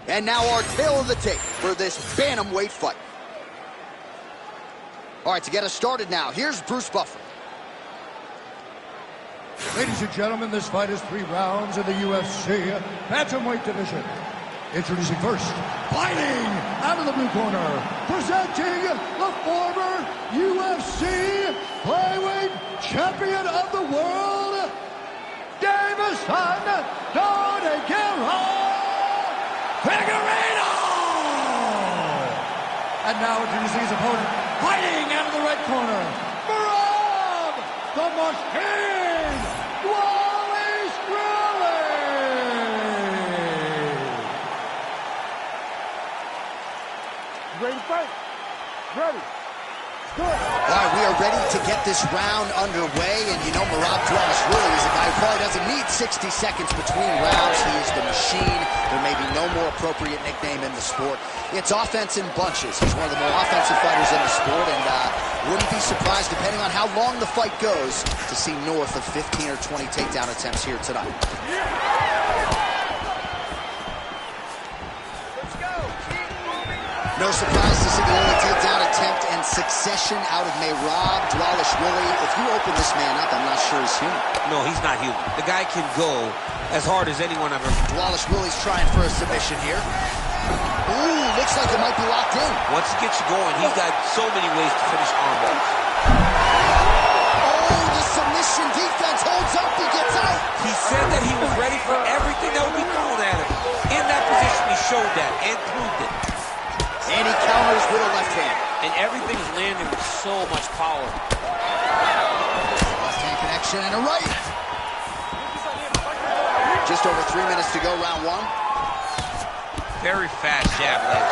And now our tail of the tape for this bantamweight fight. All right, to get us started now, here's Bruce Buffer. Ladies and gentlemen, this fight is 3 rounds in the UFC bantamweight division. Introducing first, fighting out of the blue corner, presenting the former UFC flyweight champion of the world, Davison Don Guerrero Figueiredo! And now introducing his opponent, fighting out of the red corner, from the Machine, Wallace Ready to fight? Ready. Good. All right, we are ready to get this round underway, and you know Merab really is a guy who probably doesn't need 60 seconds between rounds. He is the machine. There may be no more appropriate nickname in the sport. It's offense in bunches. He's one of the more offensive fighters in the sport, and wouldn't be surprised, depending on how long the fight goes, to see north of 15 or 20 takedown attempts here tonight. No surprise to see the early takedown attempt and succession out of Merab Dvalishvili. If you open this man up, I'm not sure he's human. No, he's not human. The guy can go as hard as anyone I've ever. Dvalishvili's trying for a submission here. Ooh, looks like it might be locked in. Once he gets you going, he's got so many ways to finish armballs. Oh, the submission defense holds up. He gets out. He said that he was ready for everything that would be thrown at him. In that position, he showed that and proved it. And he counters with a left hand. And everything's landing with so much power. Left hand connection and a right. Just over 3 minutes to go, round 1. Very fast jab leg.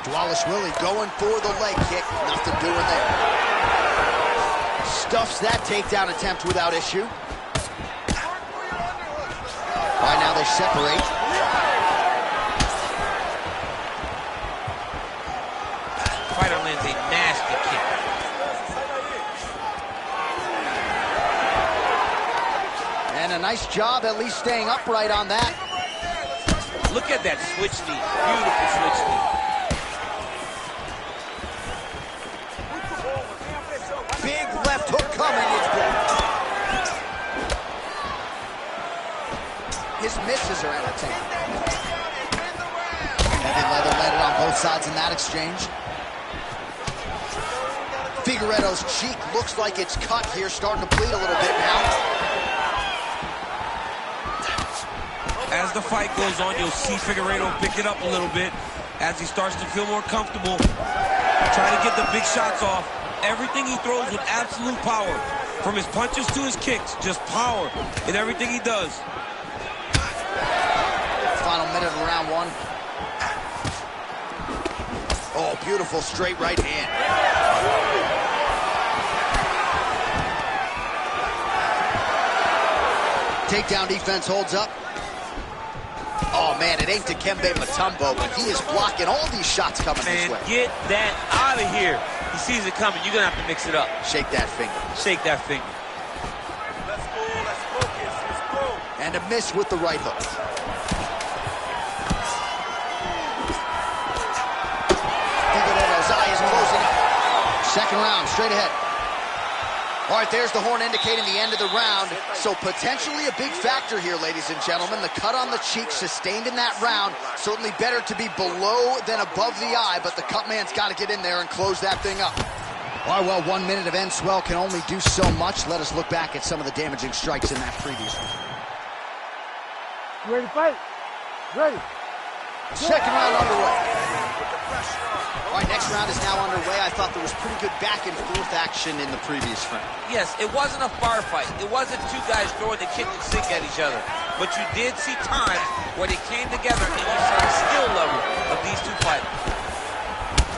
Dvalishvili going for the leg kick. Nothing doing there. Stuffs that takedown attempt without issue. All right, now they separate. Fighter lands a nasty kick. And a nice job at least staying upright on that. Look at that switch knee. Beautiful switch knee. Big left hook coming. It's blocked. His misses are entertaining. Heavy leather landed on both sides in that exchange. Figueiredo's cheek looks like it's cut here, starting to bleed a little bit now. As the fight goes on, you'll see Figueiredo pick it up a little bit as he starts to feel more comfortable. Trying to get the big shots off. Everything he throws with absolute power. From his punches to his kicks, just power in everything he does. Final minute of round 1. Oh, beautiful straight right hand. Takedown defense holds up. Oh, man, it ain't Dikembe Mutombo, but he is blocking all these shots coming this way. Get that out of here. He sees it coming. You're going to have to mix it up. Shake that finger. Shake that finger. Let's go, let's focus, let's go. And a miss with the right hook. Figueiredo's eye is closing up. Second round, straight ahead. All right, there's the horn indicating the end of the round. So potentially a big factor here, ladies and gentlemen. The cut on the cheek sustained in that round. Certainly better to be below than above the eye, but the cut man's got to get in there and close that thing up. All right, well, 1 minute of end swell can only do so much. Let us look back at some of the damaging strikes in that previous one. You ready to fight? Ready. Second round underway. All right, next round is now underway. I thought there was pretty good back and forth action in the previous round. Yes, it wasn't a firefight. It wasn't two guys throwing the kitchen sink at each other. But you did see times where they came together and you saw the skill level of these two fighters.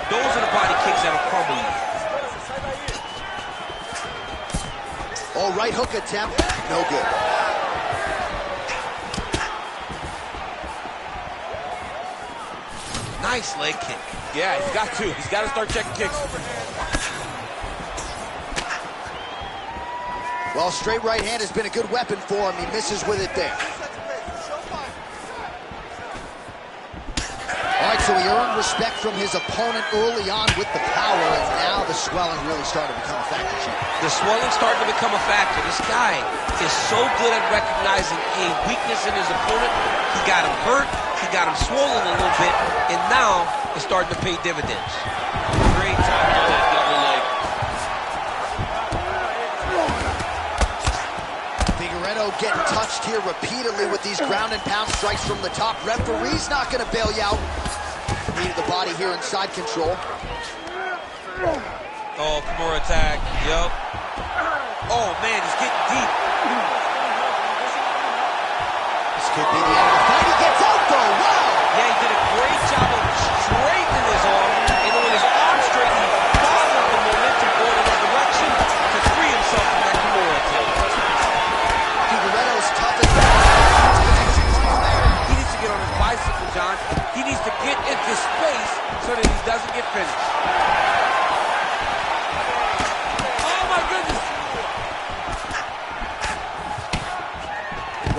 Those are the body kicks that will crumble you. Oh, right hook attempt, no good. Nice leg kick. Yeah, he's got to. He's got to start checking kicks. Well, straight right hand has been a good weapon for him. He misses with it there. So he earned respect from his opponent early on with the power, and now the swelling really started to become a factor, Chief. The swelling started to become a factor. This guy is so good at recognizing a weakness in his opponent. He got him hurt, he got him swollen a little bit, and now it's starting to pay dividends. Great time on that double leg. Figueiredo getting touched here repeatedly with these ground and pound strikes from the top. Referee's not going to bail you out. Knee to the body here in side control. Oh, Kimura attack. Yup. Oh, man, he's getting deep. This could be the end of the fight. He gets out, though. Wow! Yeah, he did a great job of straightening his arm. And when his arm straightened, he followed the momentum going in that direction to free himself from that Kimura attack. Figueiredo's tough as He needs to get on his bicycle, John. He needs to get into space so that he doesn't get finished. Oh, my goodness.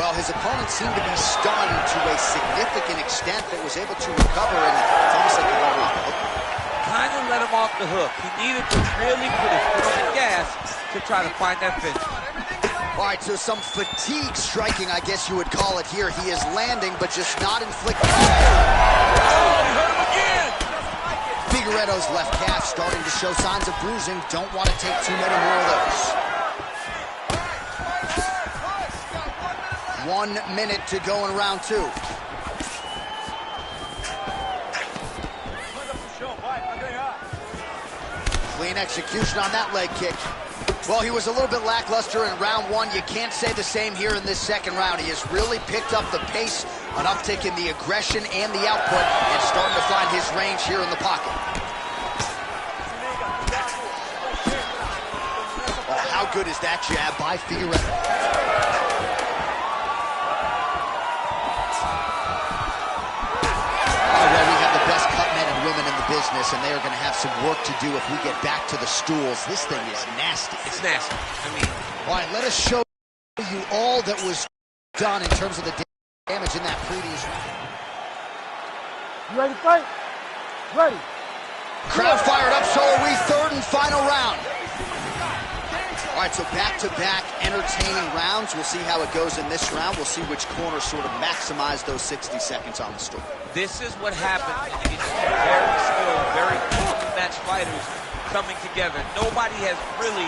Well, his opponent seemed to be stunned to a significant extent, but was able to recover, and it's almost like he let him off the hook. Kind of let him off the hook. He needed to really put his foot on the gas to try to find that finish. All right, so some fatigue striking, I guess you would call it here. He is landing, but just not inflicting. Oh, he hurt him again! Figueiredo's left calf starting to show signs of bruising. Don't want to take too many more of those. 1 minute to go in round two. Clean execution on that leg kick. Well, he was a little bit lackluster in round one. You can't say the same here in this second round. He has really picked up the pace, an uptick in the aggression and the output, and starting to find his range here in the pocket. Oh, how good is that jab by Figueiredo? Business, and they are going to have some work to do if we get back to the stools. This thing is nasty. It's nasty. I mean, all right, let us show you all that was done in terms of the damage in that previous round. You ready to fight? Ready. Crowd fired up, so are we. Third and final round. All right, so back-to-back entertaining rounds. We'll see how it goes in this round. We'll see which corner sort of maximize those 60 seconds on the stool. This is what happens when you get two very skilled, very evenly matched fighters coming together. Nobody has really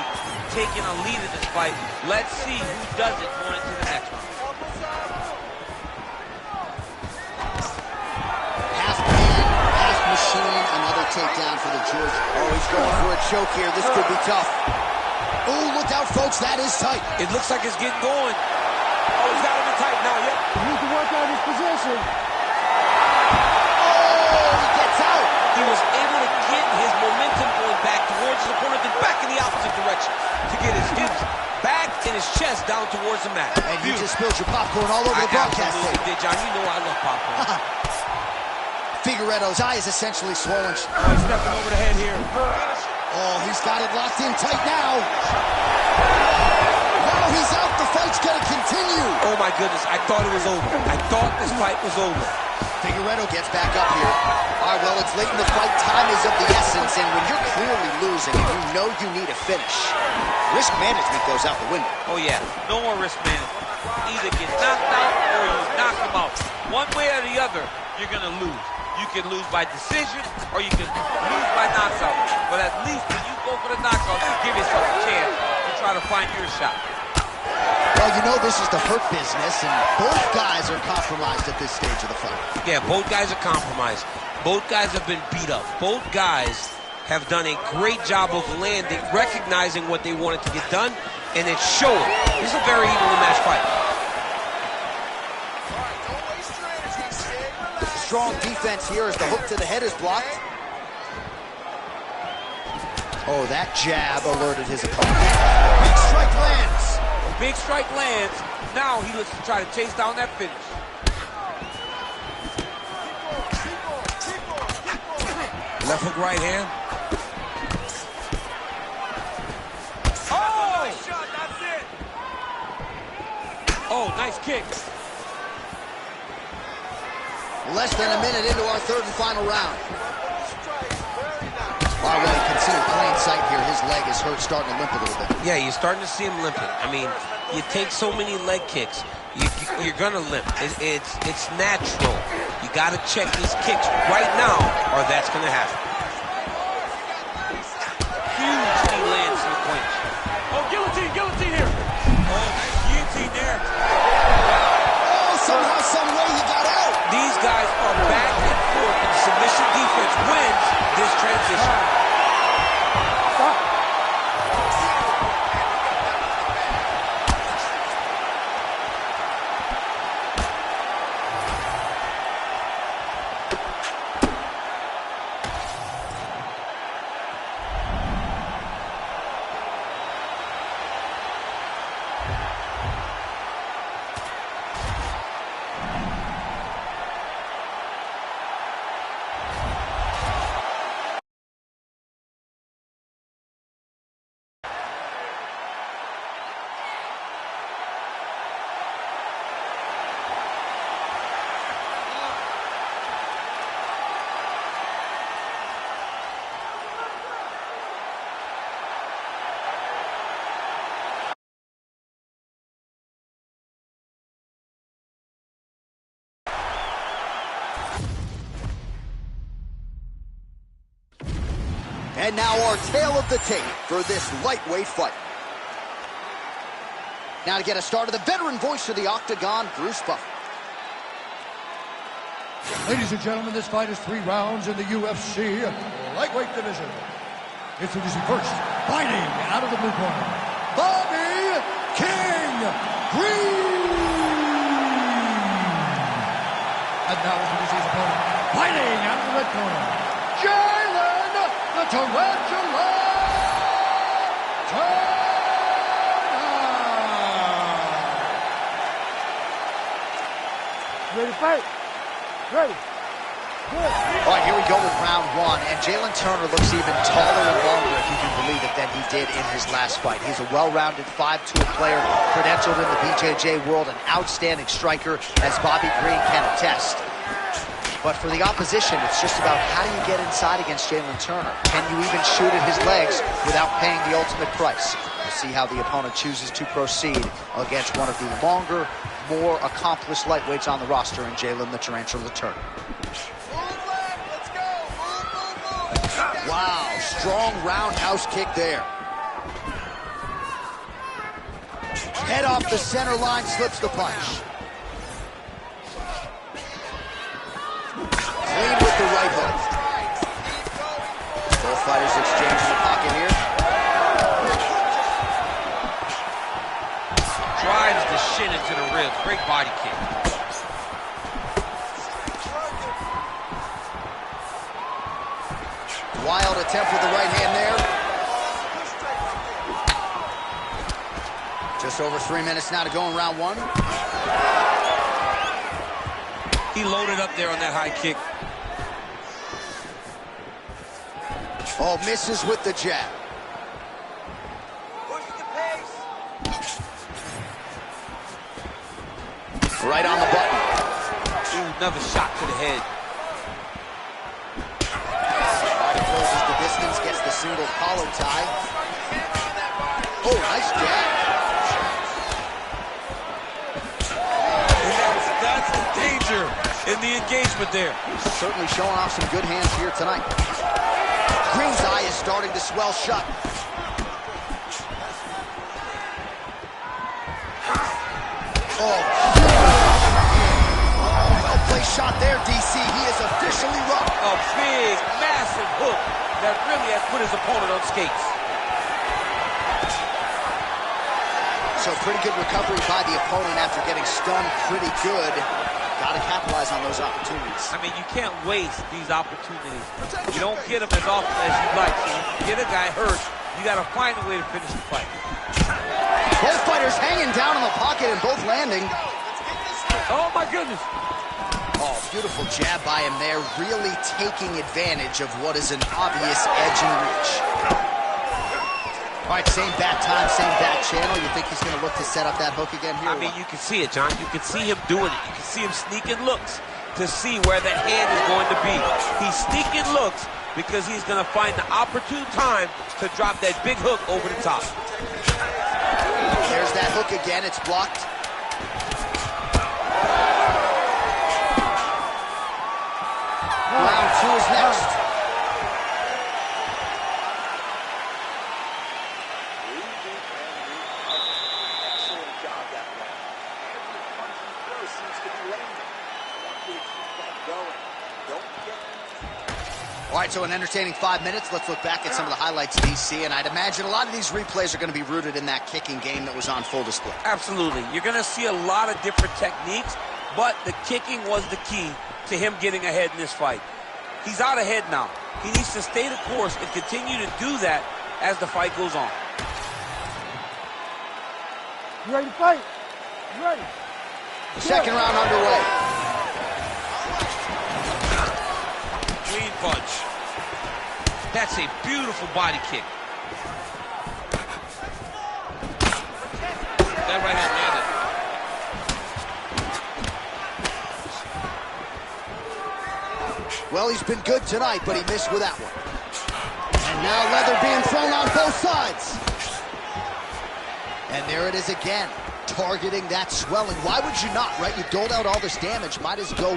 taken a lead in this fight. Let's see who does it going into the next round. Half man, half machine, another takedown for the George. Oh, he's going for a choke here. This could be tough. Oh, look out, folks. That is tight. It looks like it's getting going. Oh, he's got him in tight now. Yep. You need to work out his position. Oh, he gets out. He was able to get his momentum going back towards his opponent, then back in the opposite direction to get his hips back and his chest down towards the mat. And you just spilled your popcorn all over the broadcast tape. Did, John. You know I love popcorn. Figueiredo's eye is essentially swollen. Oh, he's stepping over the head here. Oh, he's got it locked in tight now. Wow, he's out. The fight's going to continue. Oh, my goodness. I thought it was over. I thought this fight was over. Figueiredo gets back up here. All right, well, it's late in the fight. Time is of the essence, and when you're clearly losing and you know you need a finish, risk management goes out the window. Oh, yeah. No more risk management. Either get knocked out or you knock him out. One way or the other, you're going to lose. You can lose by decision or you can lose by knockout. But at least when you go for the knockout, you give yourself a chance to try to find your shot. Well, you know this is the hurt business, and both guys are compromised at this stage of the fight. Yeah, both guys are compromised. Both guys have been beat up. Both guys have done a great job of landing, recognizing what they wanted to get done, and it's showing. This is a very evenly matched fight. Strong defense here as the hook to the head is blocked. Oh, that jab alerted his opponent. Big strike lands. Big strike lands. Now he looks to try to chase down that finish. Left hook, right hand. Oh! Nice shot, that's it. Oh, nice kick. Less than a minute into our third and final round. All right, well, you can see in plain sight here, his leg is hurt, starting to limp a little bit. Yeah, you're starting to see him limping. I mean, you take so many leg kicks, you're gonna limp. It's natural. You gotta check these kicks right now, or that's gonna happen. Huge knee lands in the clinch. Oh, guillotine here. Oh, nice guillotine there. Oh, somehow, some way he got out. These guys are back and forth, and submission defense wins this transition. Stop. And now our tale of the tape for this lightweight fight. Now to get us started, the veteran voice of the Octagon, Bruce Buffer. Ladies and gentlemen, this fight is 3 rounds in the UFC lightweight division. Introducing first, fighting out of the blue corner, Bobby King Green. And now introducing his opponent, fighting out of the red corner, Jalen the Tarantula Turner. Ready to fight? Ready. Good. All right, here we go with round 1, and Jalen Turner looks even taller and longer, if you can believe it, than he did in his last fight. He's a well-rounded 5'2" player, credentialed in the BJJ world, an outstanding striker, as Bobby Green can attest. But for the opposition, it's just about how you get inside against Jalen Turner. Can you even shoot at his legs without paying the ultimate price? We'll see how the opponent chooses to proceed against one of the longer, more accomplished lightweights on the roster in Jalen the Tarantula Turner. Wow, strong roundhouse kick there. Head off the center line, slips the punch. Clean with the right hook. Both fighters exchange in the pocket here. Drives the shin into the ribs. Great body kick. Wild attempt with the right hand there. Just over 3 minutes now to go in round 1. He loaded up there on that high kick. Oh, misses with the jab. Right on the button. Ooh, another shot to the head. Body closes the distance, gets the single collar tie. Oh, nice jab. That's the danger in the engagement there. Certainly showing off some good hands here tonight. Green's eye is starting to swell shut. Oh, well-placed shot there, DC. He is officially rocked. A big, massive hook that really has put his opponent on skates. So pretty good recovery by the opponent after getting stunned pretty good. Got to capitalize on those opportunities. I mean, you can't waste these opportunities. You don't get them as often as you'd like. So if you get a guy hurt, you got to find a way to finish the fight. Both fighters hanging down in the pocket and both landing. Oh, my goodness. Oh, beautiful jab by him there, really taking advantage of what is an obvious edge and reach. All right, same bat time, same bat channel. You think he's going to look to set up that hook again here? I mean, you can see it, John. You can see him doing it. You can see him sneaking looks to see where that hand is going to be. He's sneaking looks because he's going to find the opportune time to drop that big hook over the top. There's that hook again. It's blocked. Round 2 is next. Excellent job that way. Every punch he throws seems to be landing. I want you to keep that going. Don't get All right, so an entertaining 5 minutes. Let's look back at some of the highlights, DC, and I'd imagine a lot of these replays are going to be rooted in that kicking game that was on full display. Absolutely. You're going to see a lot of different techniques, but the kicking was the key to him getting ahead in this fight. He's out ahead now. He needs to stay the course and continue to do that as the fight goes on. You ready to fight? You ready? Second round underway. Clean punch. That's a beautiful body kick. That right hand landed. Well, he's been good tonight, but he missed with that one. And now leather being thrown on both sides. And there it is again, targeting that swelling. Why would you not, right? You doled out all this damage. Might as well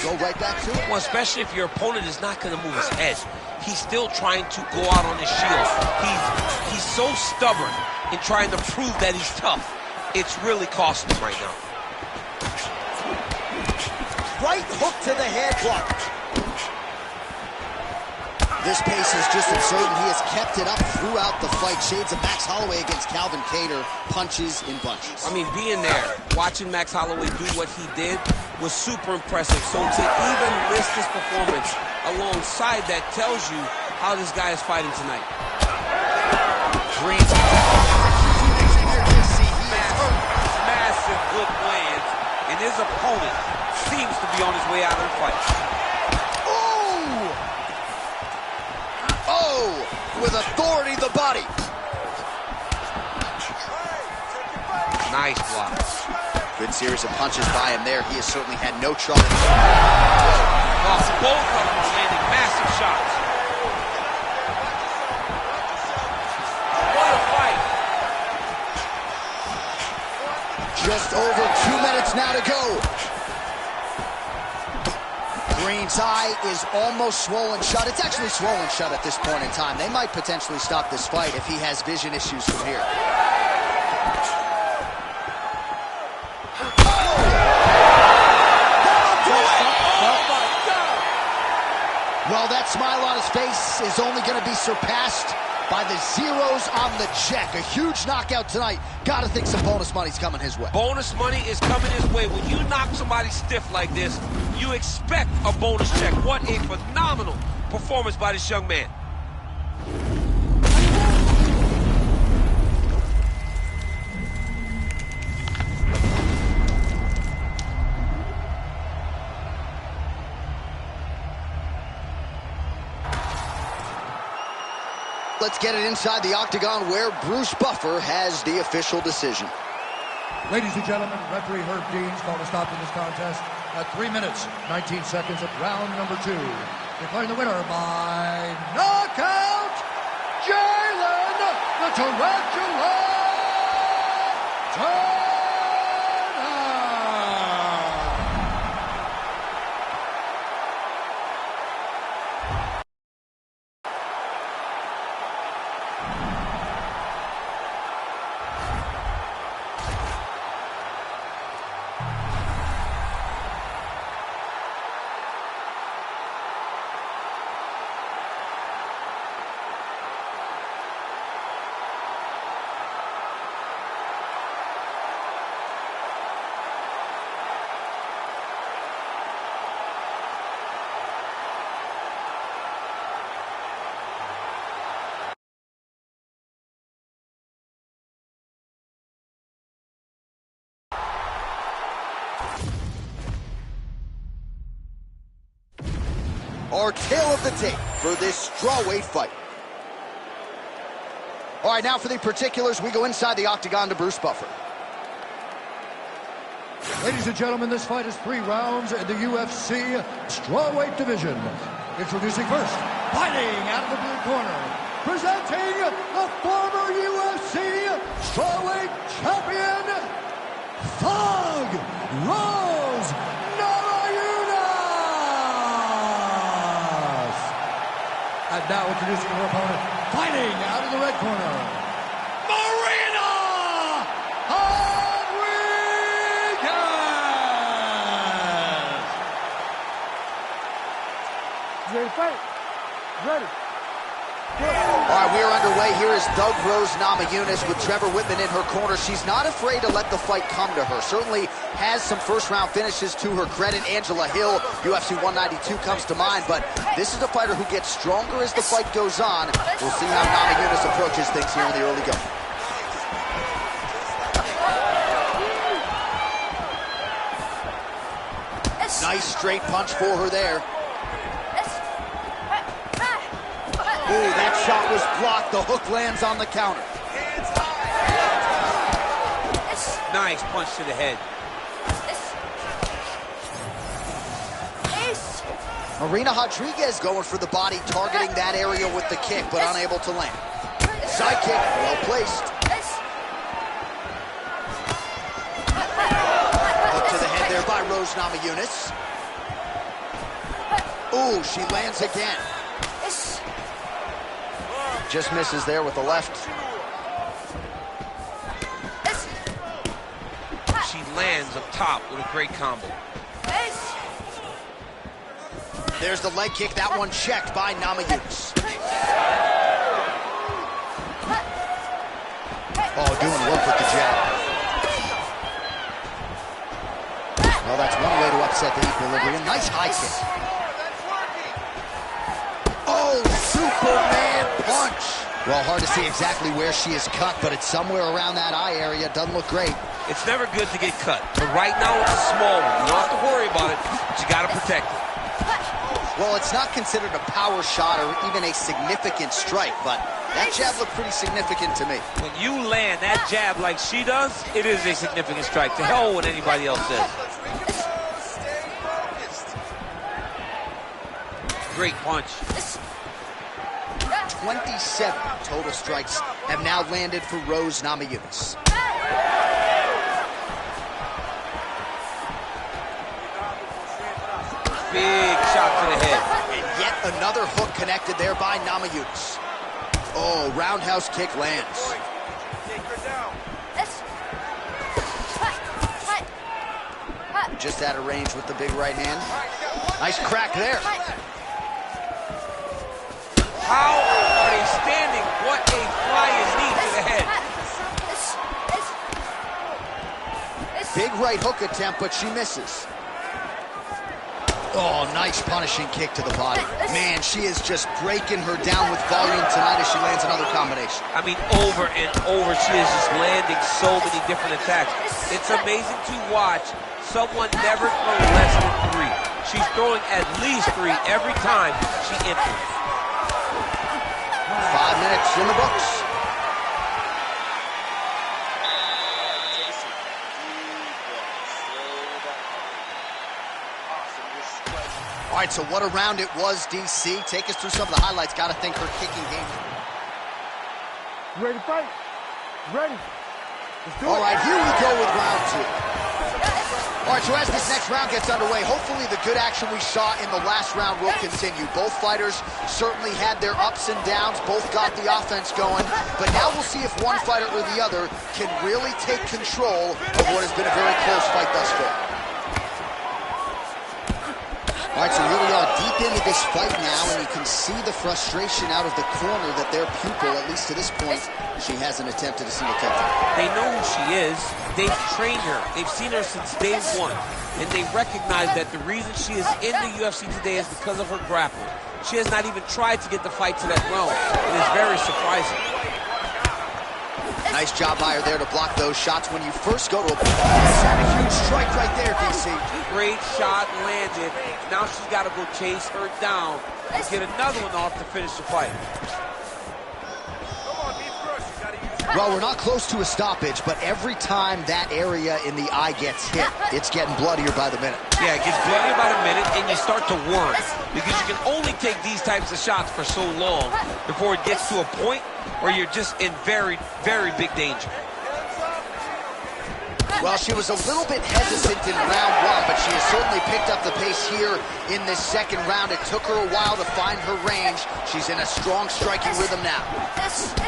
go right back to it. Well, especially if your opponent is not going to move his head. He's still trying to go out on his shield. He's so stubborn in trying to prove that he's tough. It's really costing him right now. Right hook to the head block. This pace is just absurd, and he has kept it up throughout the fight. Shades of Max Holloway against Calvin Kattar, punches in bunches. I mean, being there, watching Max Holloway do what he did was super impressive. So to even list this performance alongside that tells you how this guy is fighting tonight. Green. Massive hook lands, and his opponent seems to be on his way out of the fight. Oh, with authority, the body. Nice block. Good series of punches by him there. He has certainly had no trouble. Both of them are landing massive shots. What a fight. Just over 2 minutes now to go. Green's eye is almost swollen shut. It's actually swollen shut at this point in time. They might potentially stop this fight if he has vision issues from here. Well, that smile on his face is only going to be surpassed by the zeros on the check. A huge knockout tonight. Got to think some bonus money's coming his way. Bonus money is coming his way. When you knock somebody stiff like this, you expect a bonus check. What a phenomenal performance by this young man. Let's get it inside the octagon where Bruce Buffer has the official decision. Ladies and gentlemen, referee Herb Dean's called a stop to this contest at 3 minutes, 19 seconds of round number 2. Declaring the winner by knockout, Jalen the Tarantula Turner. Our tale of the tape for this strawweight fight. All right, now for the particulars, we go inside the octagon to Bruce Buffer. Ladies and gentlemen, this fight is 3 rounds in the UFC strawweight division. Introducing first, fighting out of the blue corner, presenting the former UFC strawweight champion, Thug Rose Namajunas. And now introducing her opponent, fighting out of the red corner, ready to fight? Ready. All right, we are underway. Here is Thug Rose Namajunas with Trevor Whitman in her corner. She's not afraid to let the fight come to her. Certainly has some first-round finishes to her credit. Angela Hill, UFC 192 comes to mind, but this is a fighter who gets stronger as the fight goes on. We'll see how Namajunas approaches things here in the early going. Nice straight punch for her there. Ooh, that shot was blocked. The hook lands on the counter. Nice punch to the head. Marina Rodriguez going for the body, targeting that area with the kick, but unable to land. Side kick, well placed. Hook to the head there by Rose Namajunas. Ooh, she lands again. Just misses there with the left. She lands up top with a great combo. There's the leg kick. That one checked by Namajunas. Oh, doing work with the jab. Well, that's one way to upset the equilibrium. Nice high kick. Oh, Superman punch. Well, hard to see exactly where she is cut, but it's somewhere around that eye area. Doesn't look great. It's never good to get cut, but right now it's a small one. You don't have to worry about it, but you got to protect it. Well, it's not considered a power shot or even a significant strike, but that jab looked pretty significant to me. When you land that jab like she does, it is a significant strike. To hell with what anybody else says. Great punch. 27 total strikes have now landed for Rose Namajunas. Big shot to the head. And yet another hook connected there by Namajunas. Oh, roundhouse kick lands. Just out of range with the big right hand. Nice crack there. How are they standing? What a flying knee to the head. Big right hook attempt, but she misses. Oh, nice punishing kick to the body. Man, she is just breaking her down with volume tonight as she lands another combination. I mean, over and over, she is just landing so many different attacks. It's amazing to watch someone never throw less than 3. She's throwing at least 3 every time she enters. 5 minutes in the books. All right, so what a round it was, DC. Take us through some of the highlights. Got to think her kicking game. Ready to fight? Ready. Let's do it. All right, here we go with round 2. All right, so as this next round gets underway, hopefully the good action we saw in the last round will continue. Both fighters certainly had their ups and downs. Both got the offense going. But now we'll see if one fighter or the other can really take control of what has been a very close fight thus far. All right, so here we are deep into this fight now, and you can see the frustration out of the corner that their pupil, at least to this point, she hasn't attempted a single takedown. They know who she is. They've trained her. They've seen her since day 1. And they recognize that the reason she is in the UFC today is because of her grappling. She has not even tried to get the fight to that realm. It is very surprising. Nice job by her there to block those shots when you first go to a... That's a huge strike right there, DC. Great shot landed. Now she's got to go chase her down and get another one off to finish the fight. Come on, beef crush. You gotta use Well, we're not close to a stoppage, but every time that area in the eye gets hit, it's getting bloodier by the minute. Yeah, it gets bloodier by the minute, and you start to worry, because you can only take these types of shots for so long before it gets to a point where you're just in very, very big danger. Well, she was a little bit hesitant in round one, but she has certainly picked up the pace here in this second round. It took her a while to find her range. She's in a strong striking rhythm now.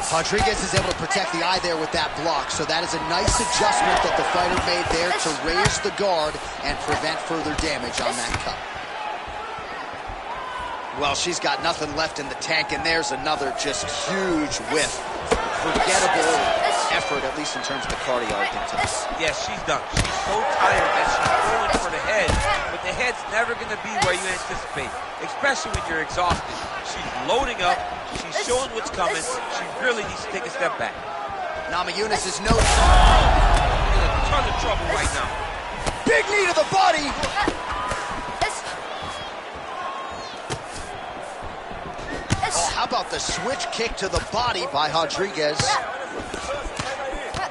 Rodriguez is able to protect the eye there with that block, so that is a nice adjustment that the fighter made there to raise the guard and prevent further damage on that cut. Well, she's got nothing left in the tank, and there's another just huge whiff. Forgettable effort, at least in terms of the cardio, I can tell. Yeah, she's done. She's so tired that she's going for the head, but the head's never going to be where you anticipate, especially when you're exhausted. She's loading up. She's showing what's coming. She really needs to take a step back. Namajunas is no... In a ton of trouble right now. Big knee to the body! Oh, how about the switch kick to the body by Rodriguez?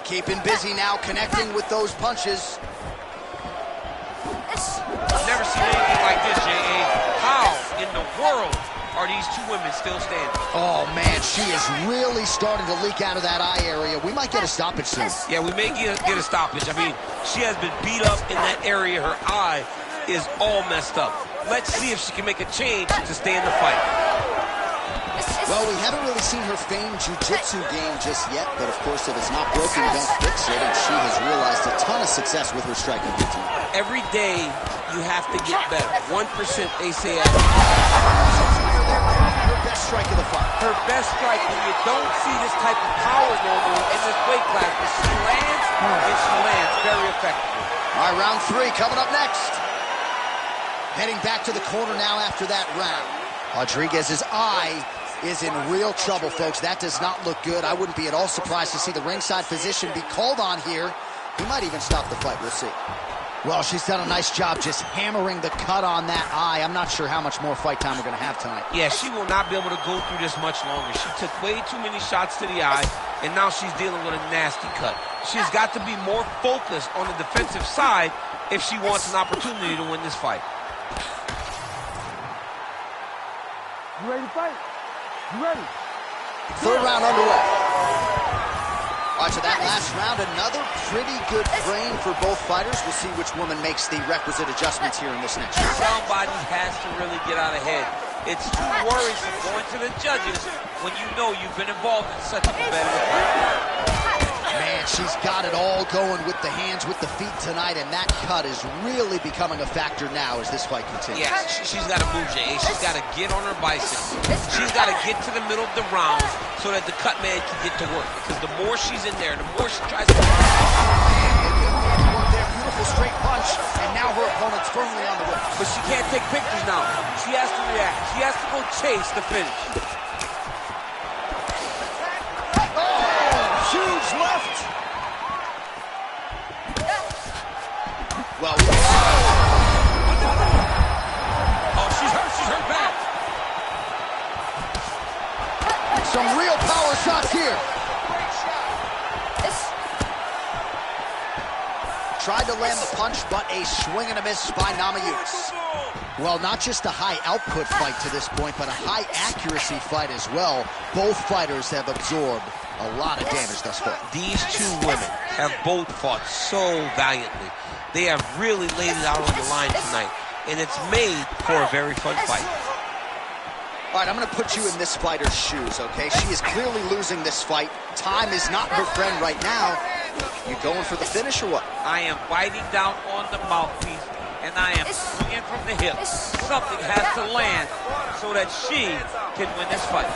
Keeping busy now, connecting with those punches. I've never seen anything like this, J.A. How in the world are these two women still standing? Oh, man, she is really starting to leak out of that eye area. We might get a stoppage soon. Yeah, we may get a stoppage. I mean, she has been beat up in that area. Her eye is all messed up. Let's see if she can make a change to stay in the fight. Well, we haven't really seen her famed jiu-jitsu game just yet, but of course, if it's not broken, don't fix it, and she has realized a ton of success with her striking routine. Every day, you have to get better. 1%, they say. Her best strike of the fight. Her best strike, when you don't see this type of power normally in this weight class, but she lands, and she lands very effectively. All right, round three coming up next. Heading back to the corner now after that round. Rodriguez's eye is in real trouble, folks. That does not look good. I wouldn't be at all surprised to see the ringside physician be called on here. He might even stop the fight. We'll see. Well, she's done a nice job just hammering the cut on that eye. I'm not sure how much more fight time we're going to have tonight. Yeah, she will not be able to go through this much longer. She took way too many shots to the eye, and now she's dealing with a nasty cut. She's got to be more focused on the defensive side if she wants an opportunity to win this fight. You ready to fight? You ready? Third round underway. All right, so that last round, another pretty good frame for both fighters. We'll see which woman makes the requisite adjustments here in this next round. Somebody has to really get out ahead. It's too worrisome going to the judges when you know you've been involved in such a competitive fight. Man, she's got it all going with the hands, with the feet tonight, and that cut is really becoming a factor now as this fight continues. Yeah, she's got to move, Jay. She's got to get on her bicycle. She's got to get to the middle of the round so that the cut man can get to work. Because the more she's in there, the more she tries to... Beautiful straight punch, and now her opponent's firmly on the ropes. But she can't take pictures now. She has to react. She has to go chase the finish. Huge left. Well, oh, she's hurt bad. Some real power shots here. Tried to land the punch, but a swing and a miss by Namajunas. Well, not just a high output fight to this point, but a high accuracy fight as well. Both fighters have absorbed a lot of damage thus far. These two women have both fought so valiantly. They have really laid it out on the line tonight, and it's made for a very fun fight. All right, I'm going to put you in this fighter's shoes, okay? She is clearly losing this fight. Time is not her friend right now. You going for the finish or what? I am biting down on the mouthpiece, and I am swinging from the hip. Something has to land so that she can win this fight.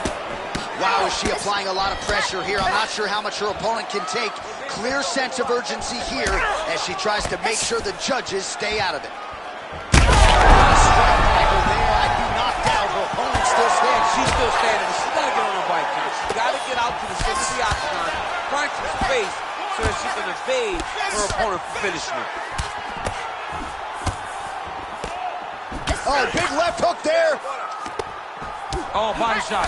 Wow, is she applying a lot of pressure here? I'm not sure how much her opponent can take. Clear sense of urgency here as she tries to make sure the judges stay out of it. Strike by her there. I'd be knocked out. Her opponent's still standing. She's still standing. She's got to get on her bike now. She's got to get out to the center of the octagon, find some space so that she can evade her opponent from finishing her. Oh, big left hook there. Oh, body shot.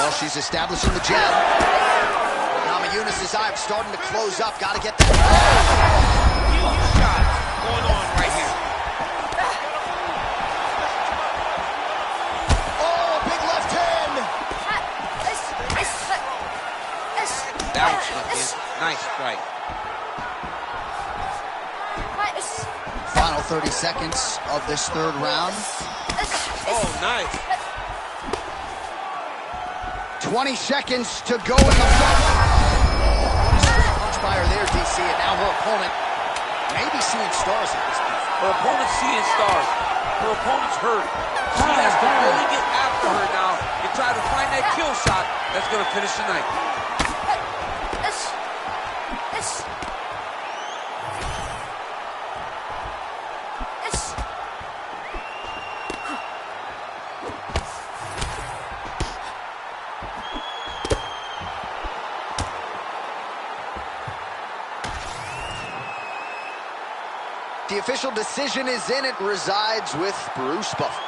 Well, she's establishing the jab. Namajunas' eye starting to close up. Got to get that. Huge shots going on right here. Oh, big left hand. Ouch, nice strike. Final 30 seconds of this third round. Oh, nice. 20 seconds to go in the fight. Straight punch by her there, DC, and now her opponent may be seeing stars at this point. Her opponent's seeing stars. Her opponent's hurt. She has to really get after her now and try to find that kill shot that's going to finish the night. The official decision is in. It resides with Bruce Buffer.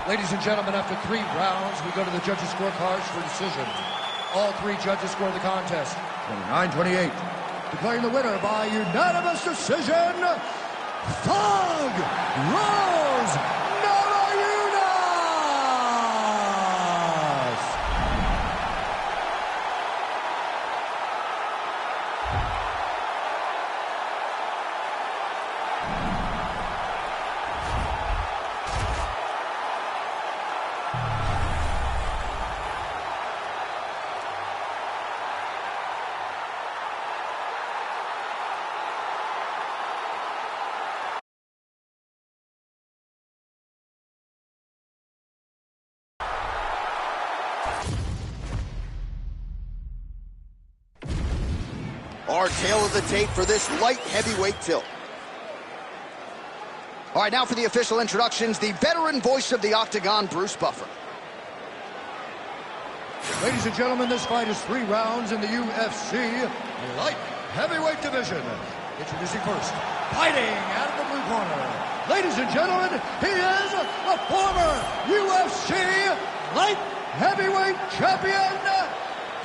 Ladies and gentlemen, after 3 rounds, we go to the judges' scorecards for decision. All 3 judges score the contest 29-28. Declaring the winner by unanimous decision, Thug Rose Namajunas! Our tail of the tape for this light heavyweight tilt. All right, now for the official introductions, the veteran voice of the Octagon, Bruce Buffer. Ladies and gentlemen, this fight is 3 rounds in the UFC light heavyweight division. Introducing first, fighting out of the blue corner. Ladies and gentlemen, he is the former UFC light heavyweight champion,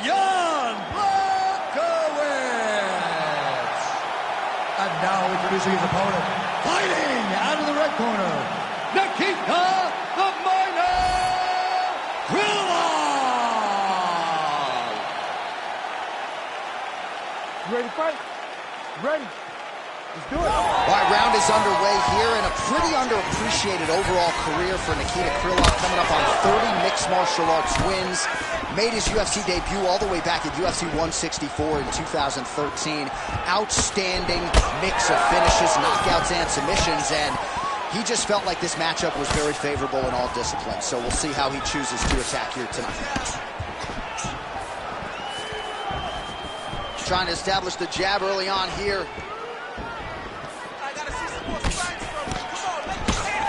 Jan Blachowicz. And now introducing his opponent, fighting out of the red corner, Nikita the Miner Krylov. You ready to fight? You ready? Let's do it. All right, round is underway here, and a pretty underappreciated overall career for Nikita Krylov, coming up on 30 mixed martial arts wins. Made his UFC debut all the way back at UFC 164 in 2013. Outstanding mix of finishes, knockouts, and submissions, and he just felt like this matchup was very favorable in all disciplines. So we'll see how he chooses to attack here tonight. Trying to establish the jab early on here.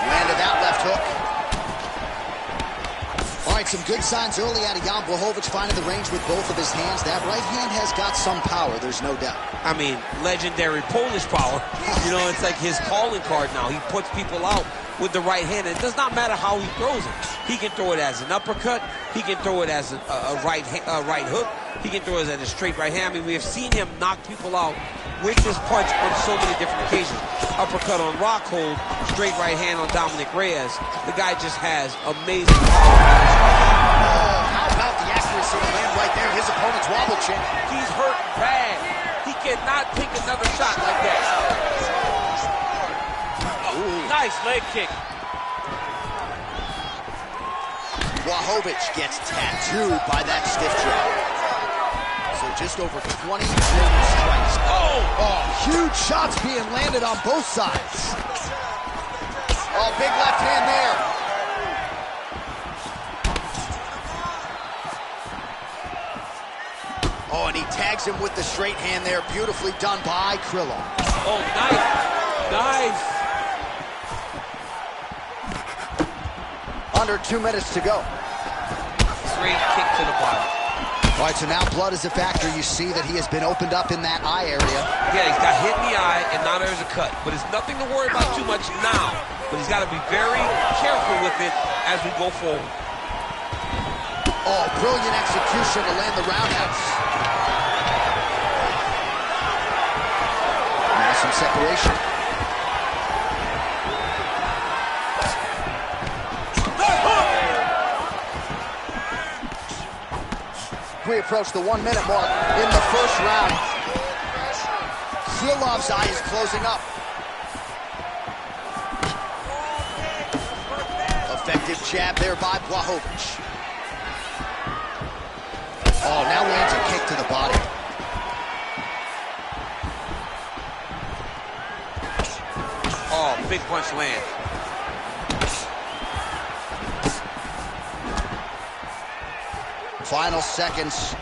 Landed that left hook. All right, some good signs early out of Jan Blachowicz, finding the range with both of his hands. That right hand has got some power, there's no doubt. I mean, legendary Polish power. You know, it's like his calling card now. He puts people out with the right hand. It does not matter how he throws it. He can throw it as an uppercut. He can throw it as a right hook. He can throw it as a straight right hand. I mean, we have seen him knock people out with this punch on so many different occasions. Uppercut on Rockhold, straight right hand on Dominic Reyes. The guy just has amazing power. How about the accuracy of land right there? His opponent's wobble chin. He's hurt bad. He cannot take another shot like that. Oh, nice leg kick. Blachowicz gets tattooed by that stiff jab. So just over 20 strikes. Oh, huge shots being landed on both sides. Oh, big left hand there. Oh, and he tags him with the straight hand there. Beautifully done by Krylov. Oh, nice. Nice. Under 2 minutes to go. Straight kick to the body. All right, so now blood is a factor. You see that he has been opened up in that eye area. Yeah, he's got hit in the eye, and now there's a cut. But it's nothing to worry about too much now. But he's got to be very careful with it as we go forward. Oh, brilliant execution to land the roundhouse. Now some separation. We approach the 1 minute mark in the first round. Krylov's eye is closing up. Effective jab there by Blachowicz. Oh, now lands a kick to the body. Oh, big punch land. Final seconds.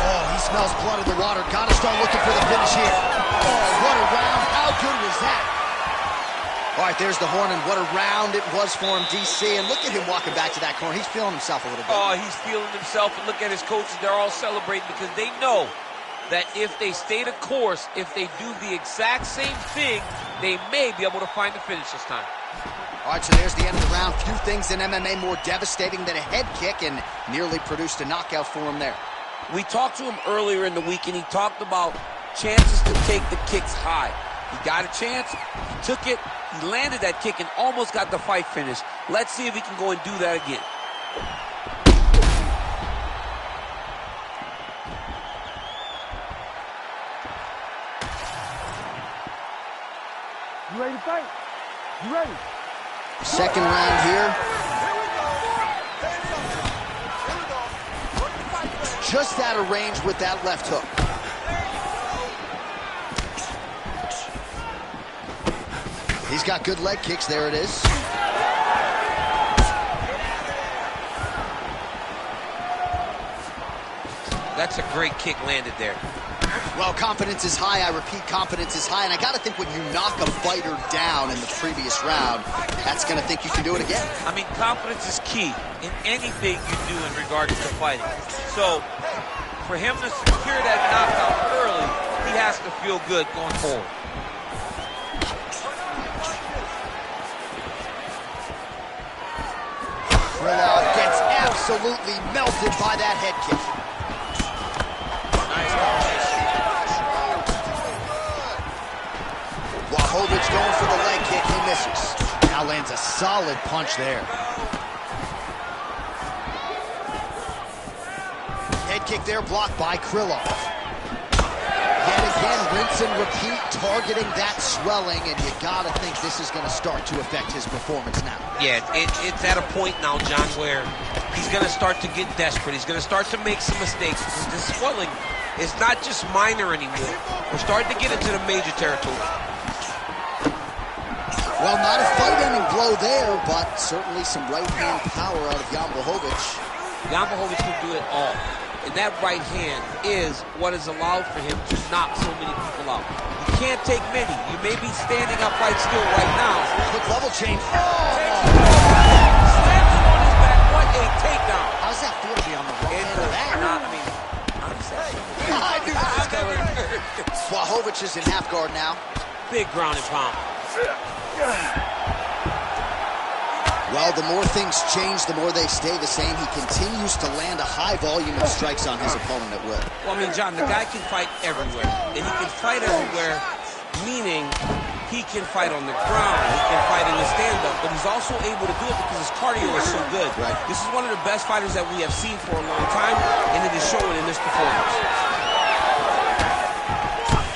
Oh, he smells blood in the water. Gotta start looking for the finish here. Oh, what a round. How good was that? All right, there's the horn, and what a round it was for him, DC. And look at him walking back to that corner. He's feeling himself a little bit. Oh, he's feeling himself, and look at his coaches. They're all celebrating because they know that if they stay the course, if they do the exact same thing, they may be able to find the finish this time. All right, so there's the end of the round. Few things in MMA more devastating than a head kick, and nearly produced a knockout for him there. We talked to him earlier in the week, and he talked about chances to take the kicks high. He got a chance, he took it, he landed that kick, and almost got the fight finished. Let's see if he can go and do that again. You ready to fight? You ready? Second round here. Just out of range with that left hook. He's got good leg kicks. There it is. That's a great kick landed there. Well, confidence is high. I repeat, confidence is high. And I got to think when you knock a fighter down in the previous round, that's going to think you can do it again. I mean, confidence is key in anything you do in regards to fighting. So, for him to secure that knockout early, he has to feel good going forward. Krylov gets absolutely melted by that head kick. Nice combination. Blachowicz going for the leg kick. He misses. Now lands a solid punch there. Head kick there blocked by Krylov. Yet again, rinse and repeat, targeting that swelling, and you gotta think this is gonna start to affect his performance now. Yeah, it's at a point now, John, where he's gonna start to get desperate. He's gonna start to make some mistakes. This swelling is not just minor anymore. We're starting to get into the major territory. Well, not a fight-ending blow there, but certainly some right-hand power out of Jan Blachowicz. Jan Blachowicz can do it all. And that right hand is what has allowed for him to knock so many people out. You can't take many. You may be standing upright still right now. Quick level change. Oh! Slams him on his back. What a takedown. How does that feel to be on the wrong end of that? I mean, honestly. I knew this was coming. Blachowicz is in half guard now. Big ground and pound. Well, the more things change, the more they stay the same. He continues to land a high volume of strikes on his opponent at will. Well, I mean, John, the guy can fight everywhere. And he can fight everywhere, meaning he can fight on the ground, he can fight in the stand-up, but he's also able to do it because his cardio is so good. Right. This is one of the best fighters that we have seen for a long time, and it is showing in this performance.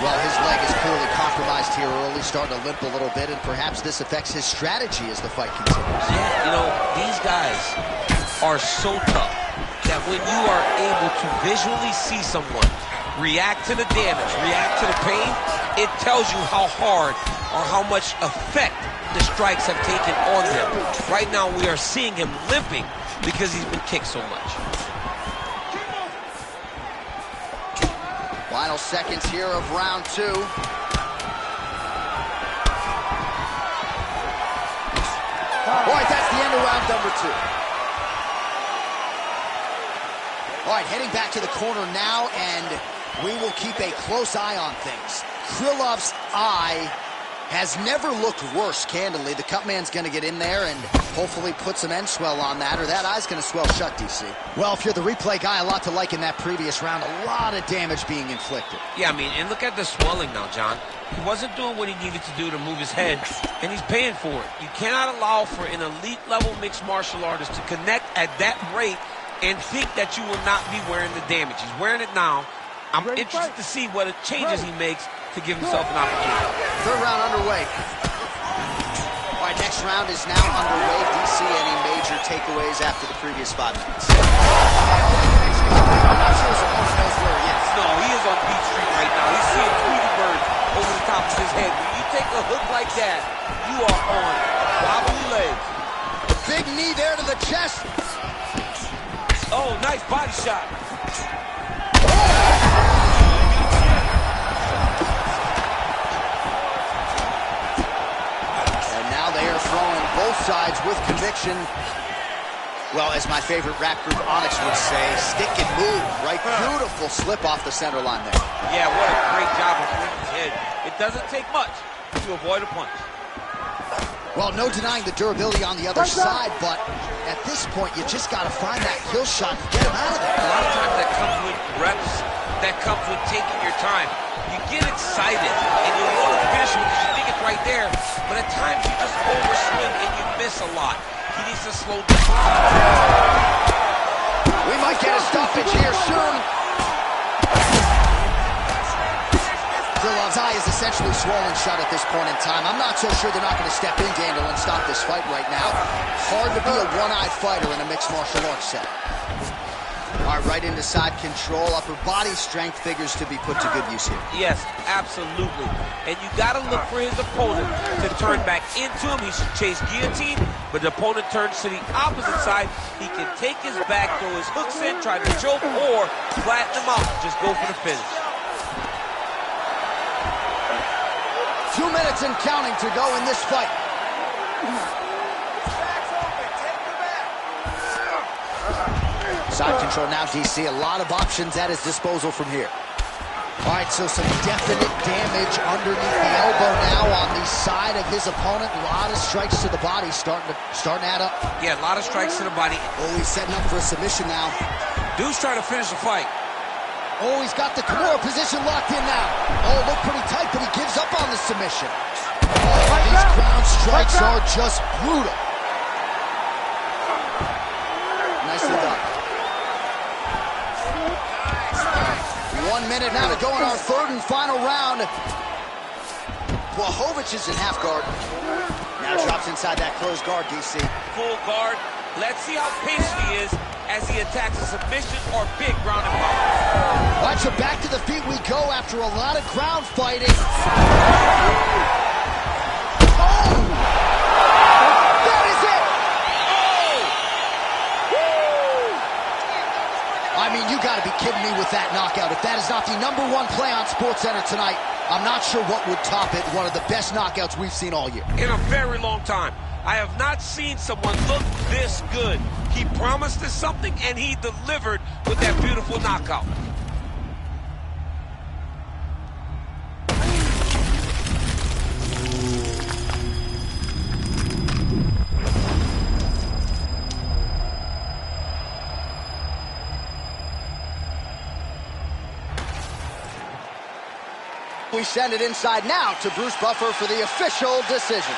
Well, his leg is clearly compromised here early, starting to limp a little bit, and perhaps this affects his strategy as the fight continues. Yeah, you know, these guys are so tough that when you are able to visually see someone react to the damage, react to the pain, it tells you how hard or how much effect the strikes have taken on them. Right now, we are seeing him limping because he's been kicked so much. Final seconds here of round two. All right, that's the end of round number two. All right, heading back to the corner now, and we will keep a close eye on things. Krylov's eye Has never looked worse, candidly. The cut man's going to get in there and hopefully put some end swell on that, or that eye's going to swell shut, DC. Well, if you're the replay guy, a lot to like in that previous round. A lot of damage being inflicted. Yeah, I mean, and look at the swelling now, John. He wasn't doing what he needed to do to move his head, and he's paying for it. You cannot allow for an elite-level mixed martial artist to connect at that rate and think that you will not be wearing the damage. He's wearing it now. I'm interested to see what changes he makes to give himself an opportunity. Third round underway. All right, next round is now underway. DC, any major takeaways after the previous 5 minutes? I'm not sure his opponent knows where he is. No, he is on Beach Street right now. He's seeing Tweety Bird over the top of his head. When you take a hook like that, you are on wobbly legs. Big knee there to the chest. Oh, nice body shot. Throwing both sides with conviction. Well, as my favorite rap group Onyx would say, stick and move, right? Beautiful slip off the center line there. Yeah, what a great job of hitting his head. It doesn't take much to avoid a punch. Well, no denying the durability on the other side, but at this point, you just got to find that kill shot and get him out of there. A lot of times that comes with reps, that comes with taking your time. You get excited, and you want to finish because you think it's right there, but at times you just overswing and you miss a lot. He needs to slow down. We might get a stoppage here soon. Krilov's eye is essentially swollen shut at this point in time. I'm not so sure they're not going to step in, Daniel, and stop this fight right now. Hard to be a one-eyed fighter in a mixed martial arts set. All right, right into side control. Upper body strength figures to be put to good use here. Yes, absolutely. And you got to look for his opponent to turn back into him. He should chase guillotine, but the opponent turns to the opposite side. He can take his back, throw his hooks in, try to choke, or flatten him out. Just go for the finish. 2 minutes and counting to go in this fight. Side control now, DC. A lot of options at his disposal from here. All right, so some definite damage underneath the elbow now on the side of his opponent. A lot of strikes to the body starting to add up. Yeah, a lot of strikes to the body. Oh, he's setting up for a submission now. Dude's trying to finish the fight. Oh, he's got the Kimura position locked in now. Oh, looked pretty tight, but he gives up on the submission. Oh, these ground strikes are just brutal. Nicely done. 1 minute now to go in our third and final round. Blachowicz is in half guard. Now drops inside that closed guard, DC. Full guard. Let's see how patient he is as he attacks a submission or big ground and pound. All right, so back to the feet we go after a lot of ground fighting. I mean, you got to be kidding me with that knockout. If that is not the #1 play on SportsCenter tonight, I'm not sure what would top it. One of the best knockouts we've seen all year. In a very long time. I have not seen someone look this good. He promised us something, and he delivered with that beautiful knockout. We send it inside now to Bruce Buffer for the official decision.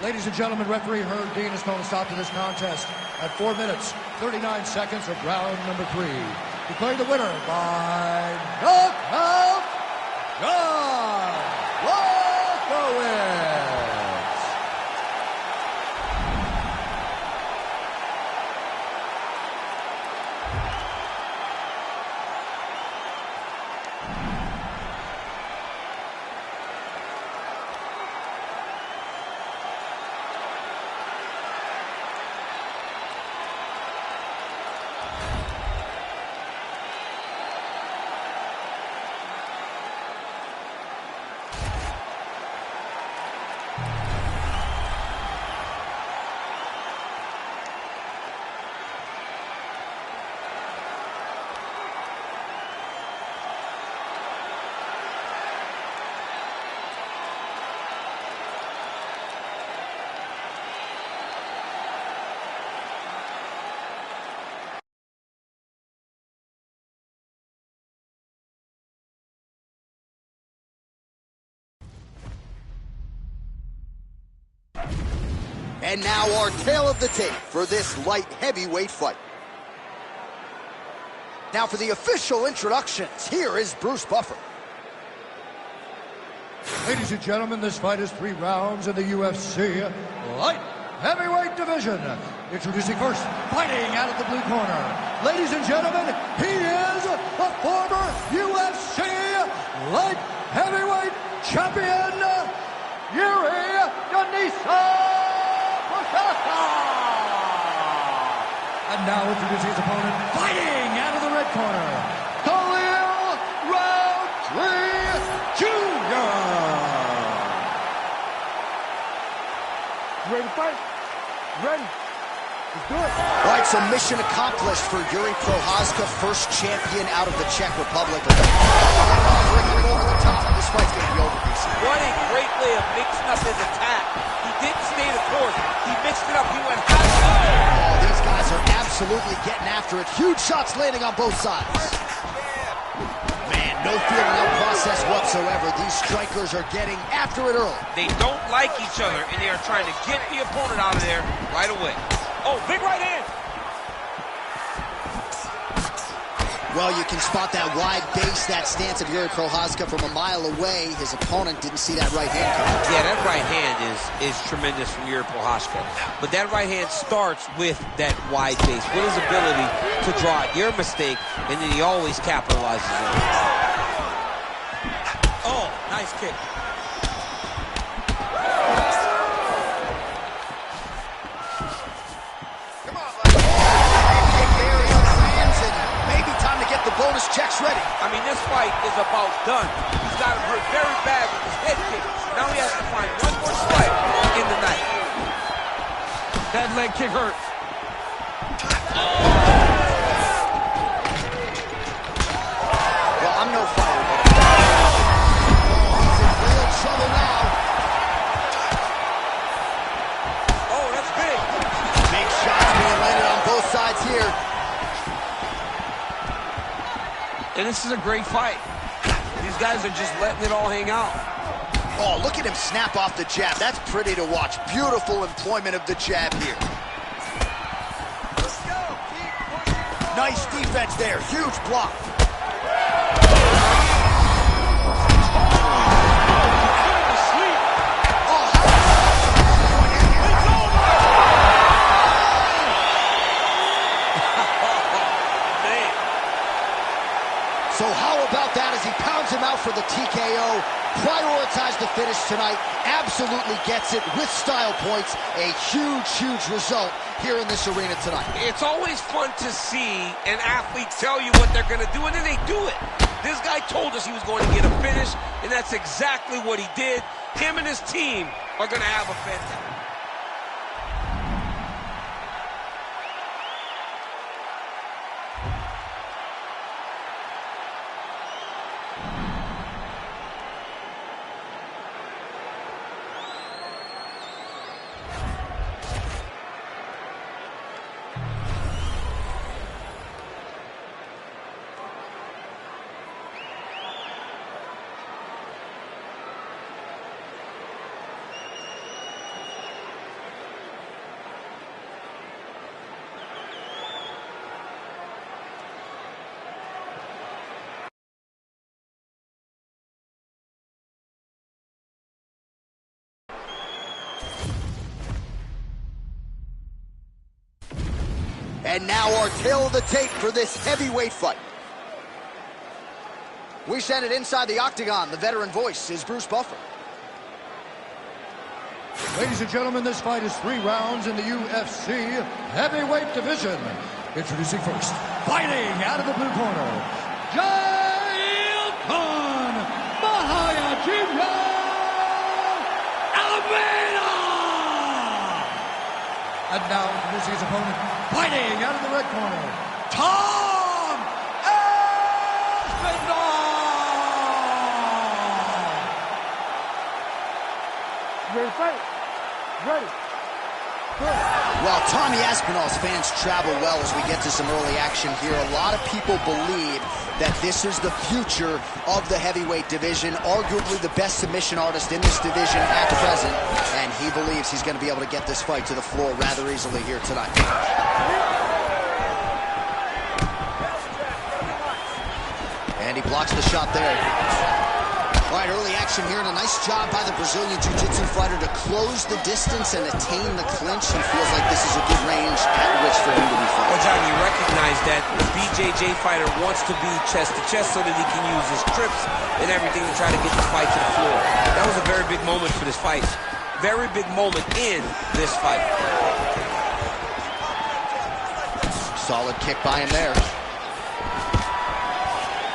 Ladies and gentlemen, referee Herb Dean has called a stop to this contest at 4 minutes, 39 seconds of round number 3. Declaring the winner by knockout, John Blachowicz. And now our tale of the tape for this light heavyweight fight. Now for the official introductions, here is Bruce Buffer. Ladies and gentlemen, this fight is 3 rounds in the UFC light heavyweight division. Introducing first, fighting out of the blue corner. Ladies and gentlemen, he is the former UFC light heavyweight champion, Yuri Denisa. And now introducing his opponent, fighting out of the red corner, Khalil Roundtree Jr. You ready to fight? You ready? Let's do it. All right, so mission accomplished for Yuri Prochazka, first champion out of the Czech Republic. Bringing it over the top. This fight's going to be over, DC. What a great way of mixing up his attack. He didn't stay the course. He mixed it up. He went high. Oh, these guys are absolutely getting after it. Huge shots landing on both sides. Man, no feeling out process whatsoever. These strikers are getting after it early. They don't like each other, and they are trying to get the opponent out of there right away. Oh, big right hand. Well, you can spot that wide base, that stance of Yuri Prochazka from a mile away. His opponent didn't see that right hand coming. Yeah, that right hand is tremendous from Yuri Prochazka. But that right hand starts with that wide base, with his ability to draw out your mistake, and then he always capitalizes on it. Oh, nice kick. The bonus checks ready. I mean, this fight is about done. He's got him hurt very bad with his head kick. Now he has to find one more strike in the night. That leg kick hurt. Well, I'm no fighter, but he's in real trouble now. Oh, that's big. Big shots being landed on both sides here. And this is a great fight. These guys are just letting it all hang out. Oh, look at him snap off the jab. That's pretty to watch. Beautiful employment of the jab here. Let's go. Keep pushing. Nice defense there. Huge block. So how about that as he pounds him out for the TKO? Prioritize the finish tonight. Absolutely gets it with style points. A huge, huge result here in this arena tonight. It's always fun to see an athlete tell you what they're going to do, and then they do it. This guy told us he was going to get a finish, and that's exactly what he did. Him and his team are going to have a fantastic... And now our tale of the tape for this heavyweight fight. We send it inside the octagon. The veteran voice is Bruce Buffer. Ladies and gentlemen, this fight is 3 rounds in the UFC heavyweight division. Introducing first, fighting out of the blue corner, Jail Khan Mahayajima Alameda! And now introducing his opponent, fighting out of the red corner, Tom Aspinall! You ready to fight? You ready? Well, Tommy Aspinall's fans travel well as we get to some early action here. A lot of people believe that this is the future of the heavyweight division, arguably the best submission artist in this division at present, and he believes he's going to be able to get this fight to the floor rather easily here tonight. And he blocks the shot there. All right, early action here, and a nice job by the Brazilian Jiu-Jitsu fighter to close the distance and attain the clinch. He feels like this is a good range at which for him to be fighting. Well, John, you recognize that the BJJ fighter wants to be chest-to-chest so that he can use his trips and everything to try to get the fight to the floor. That was a very big moment for this fight. Very big moment in this fight. Solid kick by him there.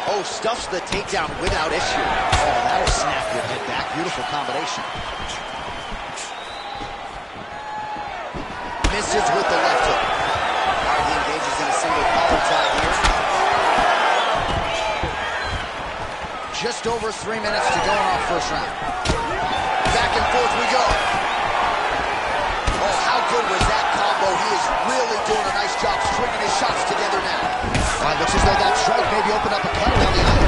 Oh, stuffs the takedown without issue. Oh, that'll snap your head back. Beautiful combination. Misses with the left hook. All right, he engages in a single collar tie here. Just over 3 minutes to go in our first round. Back and forth we go. Oh, how good was that combo? He is really doing a nice job stringing his shots together now. All right, looks as though that strike maybe opened up a cut around the eye.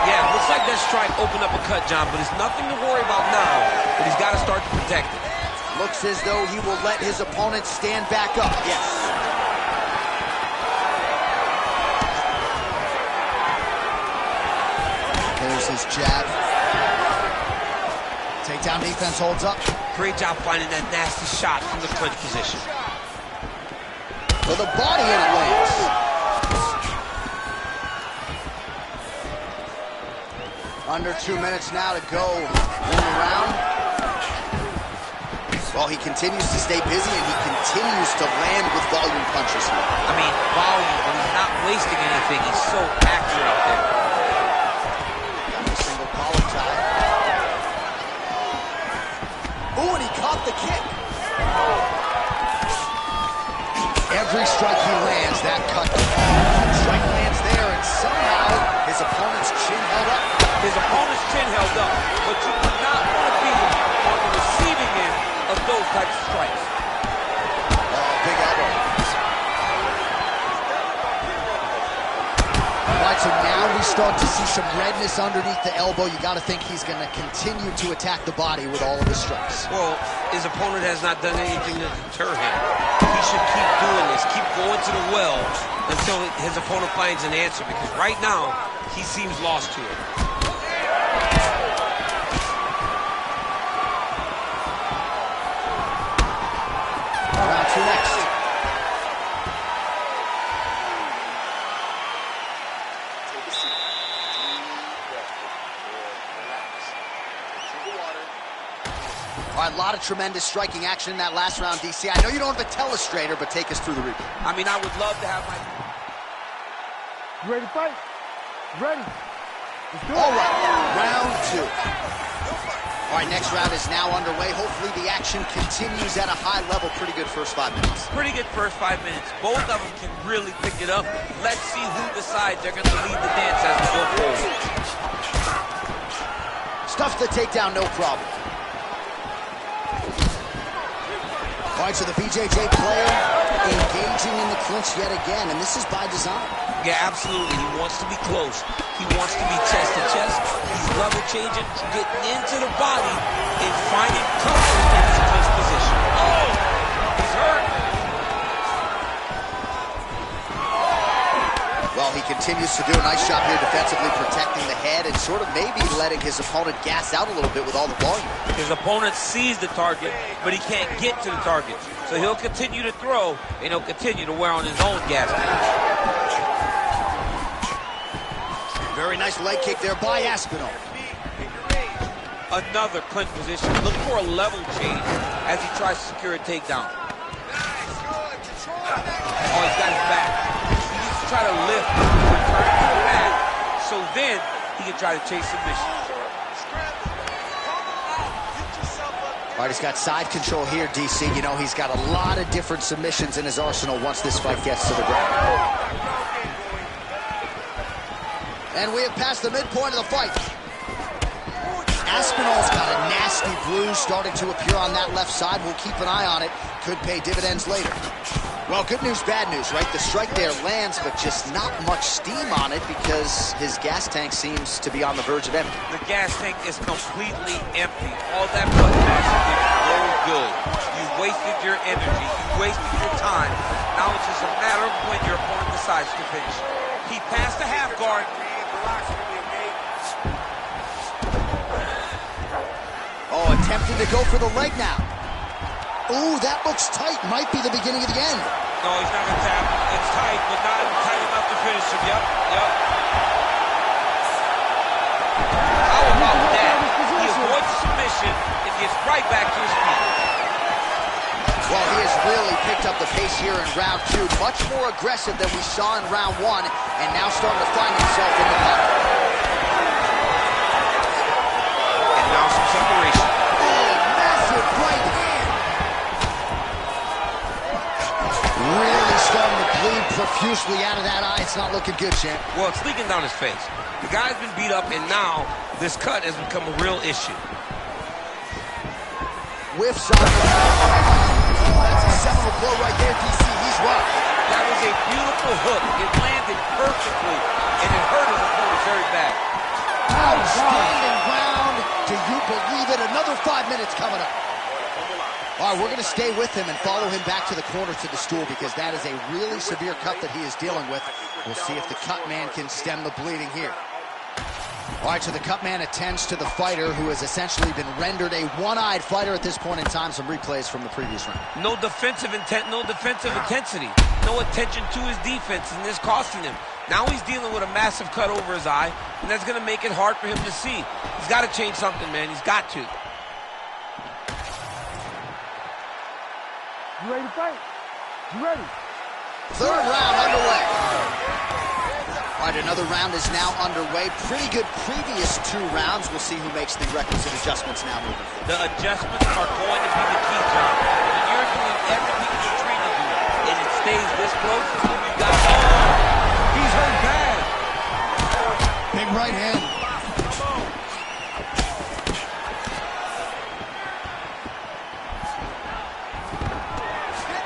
Yeah, looks like that strike opened up a cut, John, but it's nothing to worry about now, but he's got to start to protect it. Looks as though he will let his opponent stand back up. Yes. There's his jab. Takedown defense holds up. Great job finding that nasty shot from the clinch position. With the body in it lands. Under 2 minutes now to go in the round. Well, he continues to stay busy and he continues to land with volume punches here. I mean, volume, but he's not wasting anything. He's so accurate out there. Got a single collar tie. Ooh, and he caught the kick. Every strike he lands, that cut. Strike lands there, and somehow his opponent's chin held up. His opponent's chin held up, but you do not want to be on the receiving end of those types of strikes. Oh, big elbow. All right, so now we start to see some redness underneath the elbow. You got to think he's going to continue to attack the body with all of his strikes. Well, his opponent has not done anything to deter him. He should keep doing this, keep going to the well until his opponent finds an answer, because right now, he seems lost to it. Round two next. Take a seat. Deep breath. Relax. Drink of water. All right, a lot of tremendous striking action in that last round, DC. I know you don't have a telestrator, but take us through the replay. I mean, I would love to have my... You ready to fight? Ready. Let's do it. All right, round two. All right, next round is now underway. Hopefully the action continues at a high level. Pretty good first 5 minutes. Pretty good first 5 minutes. Both of them can really pick it up. Let's see who decides they're going to lead the dance as we go forward. Stuffs the takedown, no problem. All right, so the BJJ player engaging in the clinch yet again, and this is by design. Yeah, absolutely. He wants to be close. He wants to be chest to chest. He's level changing, getting into the body, and finding comfort in his clinch position. Oh, he's hurt. Well, he continues to do a nice job here defensively, protecting the head and sort of maybe letting his opponent gas out a little bit with all the volume. His opponent sees the target, but he can't get to the target. So he'll continue to throw, and he'll continue to wear on his own gas tank. Very nice leg kick there by Aspinall. Another clinch position. Look for a level change as he tries to secure a takedown. Oh, he's got his back. He needs to try to lift, return to the mat, so then he can try to chase submission. All right, he's got side control here, DC. You know, he's got a lot of different submissions in his arsenal once this fight gets to the ground. And we have passed the midpoint of the fight. Aspinall's got a nasty bruise starting to appear on that left side. We'll keep an eye on it. Could pay dividends later. Well, good news, bad news, right? The strike there lands, but just not much steam on it because his gas tank seems to be on the verge of empty. The gas tank is completely empty. All that blood passion did no good. You wasted your energy. You wasted your time. Now it's just a matter of when your opponent decides to finish. He passed the half guard. Oh, attempting to go for the leg now. Ooh, that looks tight. Might be the beginning of the end. No, he's not going to tap. It's tight, but not tight enough to finish him. Yep. How about that? He avoids submission and gets right back to his feet. Well, he has really picked up the pace here in round 2. Much more aggressive than we saw in round 1, and now starting to find himself in the pocket. And now some separation. Oh, massive right hand. Really starting to bleed profusely out of that eye. It's not looking good, champ. Well, it's leaking down his face. The guy's been beat up, and now this cut has become a real issue. Whiffs on the... Oh, that's a seminal blow right there, DC. He's rocked. That was a beautiful hook. It landed perfectly, and it hurt his opponent very bad. Outstanding round. Do you believe it? Another 5 minutes coming up. All right, we're going to stay with him and follow him back to the corner to the stool because that is a really severe cut that he is dealing with. We'll see if the cut man can stem the bleeding here. All right, so the cut man attends to the fighter who has essentially been rendered a one-eyed fighter at this point in time. Some replays from the previous round. No defensive intent, no defensive intensity. No attention to his defense, and this costing him. Now he's dealing with a massive cut over his eye, and that's going to make it hard for him to see. He's got to change something, man. He's got to. You ready to fight? You ready? Third round underway. All right, another round is now underway. Pretty good previous 2 rounds. We'll see who makes the requisite adjustments now moving forward. The adjustments are going to be the key, John. When you're doing everything you're trained to do, and it stays this close, you've got... Oh, he's hurt bad. Big right hand.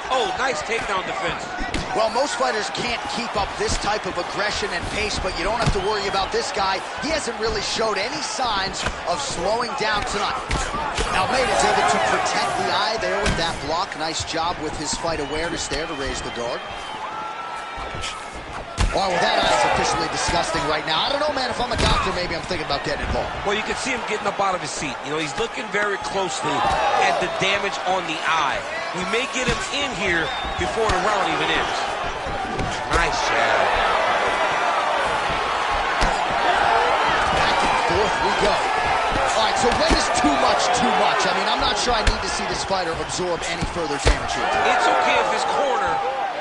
Oh, nice takedown defense. Well, most fighters can't keep up this type of aggression and pace, but you don't have to worry about this guy. He hasn't really showed any signs of slowing down tonight. Almeida's able to protect the eye there with that block. Nice job with his fight awareness there to raise the guard. Oh, well, that eye's officially disgusting right now. I don't know, man. If I'm a doctor, maybe I'm thinking about getting involved. Well, you can see him getting up out of his seat. You know, he's looking very closely at the damage on the eye. We may get him in here before the round even ends. Nice jab. Back and forth we go. All right, so when is too much too much? I mean, I'm not sure I need to see this fighter absorb any further damage here. It's okay if his corner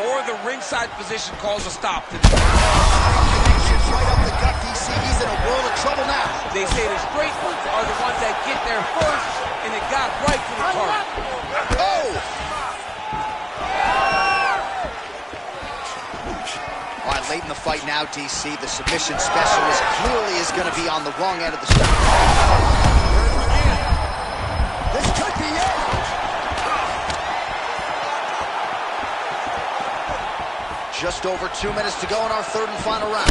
or the ringside position calls a stop to this. Connections right up the gut, DC. He's in a world of trouble now. They say the straight ones are the ones that get there first, and it got right to the target. Oh! All right, late in the fight now, DC. The submission specialist clearly is going to be on the wrong end of the spectrum. This could be it. Just over 2 minutes to go in our third and final round.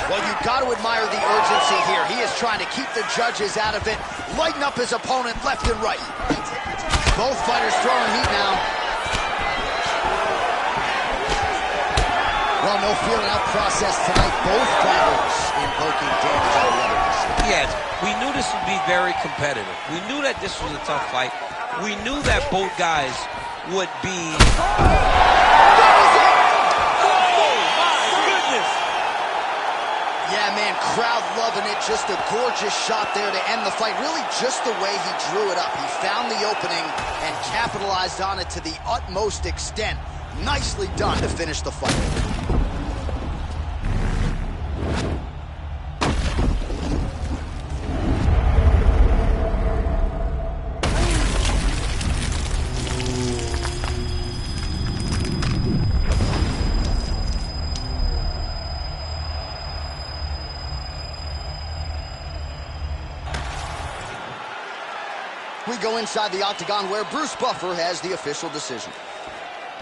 Well, you've got to admire the urgency here. He is trying to keep the judges out of it, lighten up his opponent left and right. Both fighters throwing heat now. Well, no feeling out process tonight. Both fighters invoking damage on the other. Yes, we knew this would be very competitive. We knew that this was a tough fight. We knew that both guys would be... Yeah, man, crowd loving it. Just a gorgeous shot there to end the fight. Really just the way he drew it up. He found the opening and capitalized on it to the utmost extent. Nicely done to finish the fight. go inside the octagon where Bruce Buffer has the official decision.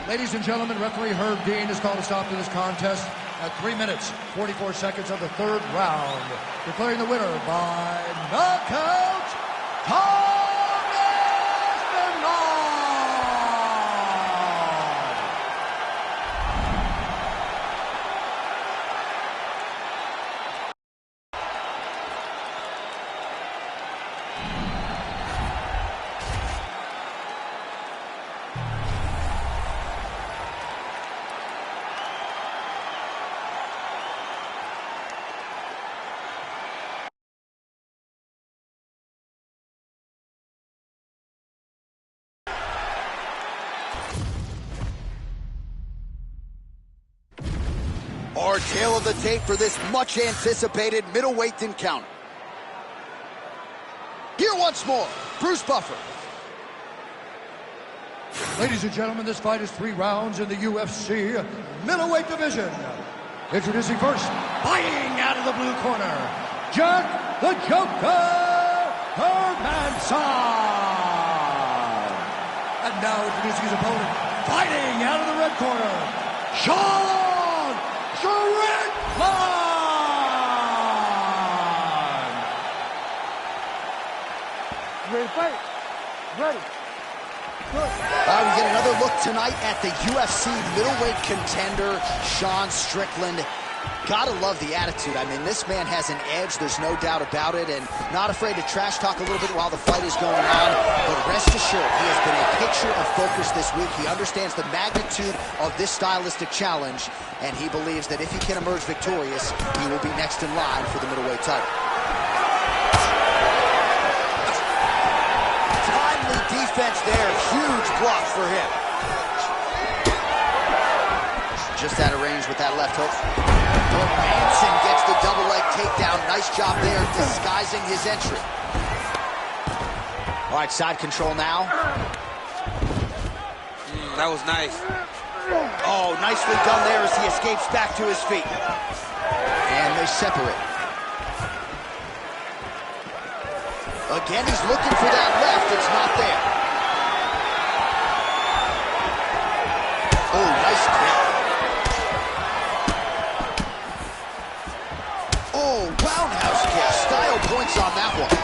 Ladies and gentlemen, referee Herb Dean has called a stop to this contest at 3 minutes, 44 seconds of the third round, declaring the winner by knockout, Our tale of the tape for this much-anticipated middleweight encounter. Here once more, Bruce Buffer. Ladies and gentlemen, this fight is 3 rounds in the UFC middleweight division. Introducing first, fighting out of the blue corner, Jack the Joker Hermansson. And now introducing his opponent, fighting out of the red corner, Sean Strickland. Ready to fight? Ready. Good. We get another look tonight at the UFC middleweight contender, Sean Strickland. Gotta love the attitude. I mean, this man has an edge, there's no doubt about it, and not afraid to trash talk a little bit while the fight is going on. But rest assured, he has been a picture of focus this week. He understands the magnitude of this stylistic challenge, and he believes that if he can emerge victorious, he will be next in line for the middleweight title. Timely defense there, huge block for him. Just out of range with that left hook. Hermansson gets the double leg takedown. Nice job there, disguising his entry. All right, side control now. That was nice. Oh, nicely done there as he escapes back to his feet. And they separate. Again, he's looking for that left. It's not there. Oh, nice kick. Oh, roundhouse kick. Style points on that one.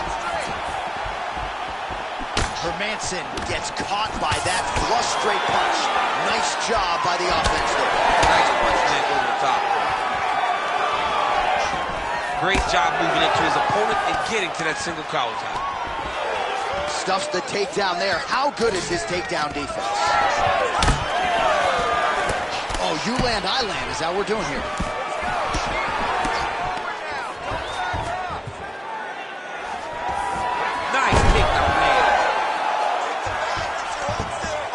Hermansson gets caught by that flush straight punch. Nice job by the offense there. Nice punch, man, over the top. Great job moving into his opponent and getting to that single collar tie. Stuffs the takedown there. How good is his takedown defense? Oh, you land, I land is how we're doing here. Nice takedown, man.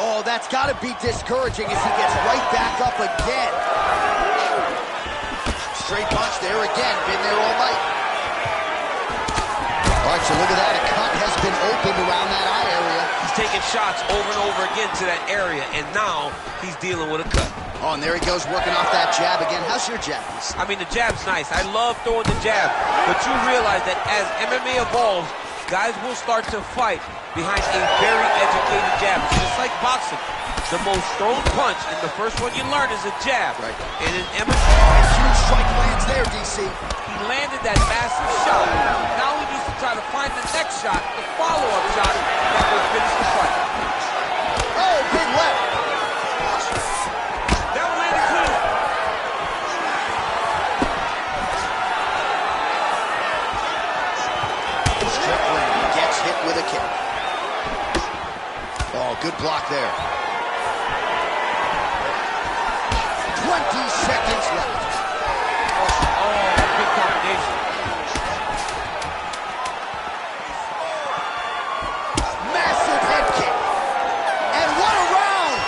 Oh, that's got to be discouraging as he gets right back up again. Straight punch there again. Been there all night. All right, so look at that. A cut has been opened around that eye area. He's taking shots over and over again to that area, and now he's dealing with a cut. Oh, and there he goes working off that jab again. How's your jab? I mean, the jab's nice. I love throwing the jab, but you realize that as MMA evolves, guys will start to fight behind a very educated jab. It's just like boxing. The most thrown punch, and the first one you learn is a jab. Right. And in MMA, A huge strike lands there, DC. he landed that massive shot. Now he needs to try to find the next shot, the follow-up shot that will finish the fight. Oh, big left. That one landed clean. Strickland gets hit with a kick. Oh, good block there. 20 seconds left. Oh, big combination. Massive head kick. And what a round!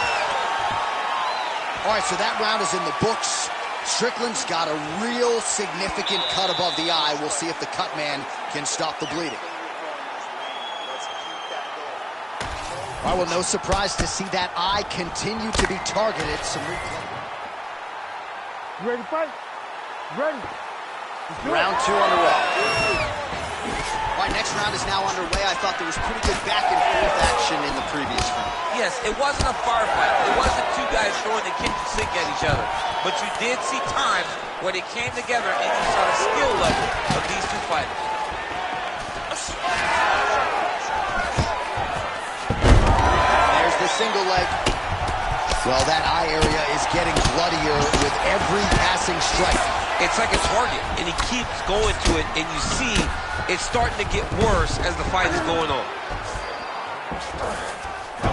All right, so that round is in the books. Strickland's got a real significant cut above the eye. We'll see if the cut man can stop the bleeding. All right, well, no surprise to see that eye continue to be targeted. Some You ready to fight? Ready. round 2 on the way. All right, next round is now underway. I thought there was pretty good back and forth action in the previous round. Yes, it wasn't a firefight. It wasn't two guys throwing the kitchen sink at each other. But you did see times where they came together and you saw the skill level of these two fighters. There's the single leg. Well, that eye area is getting bloodier with every passing strike. It's like a target, and he keeps going to it, and you see it's starting to get worse as the fight is going on.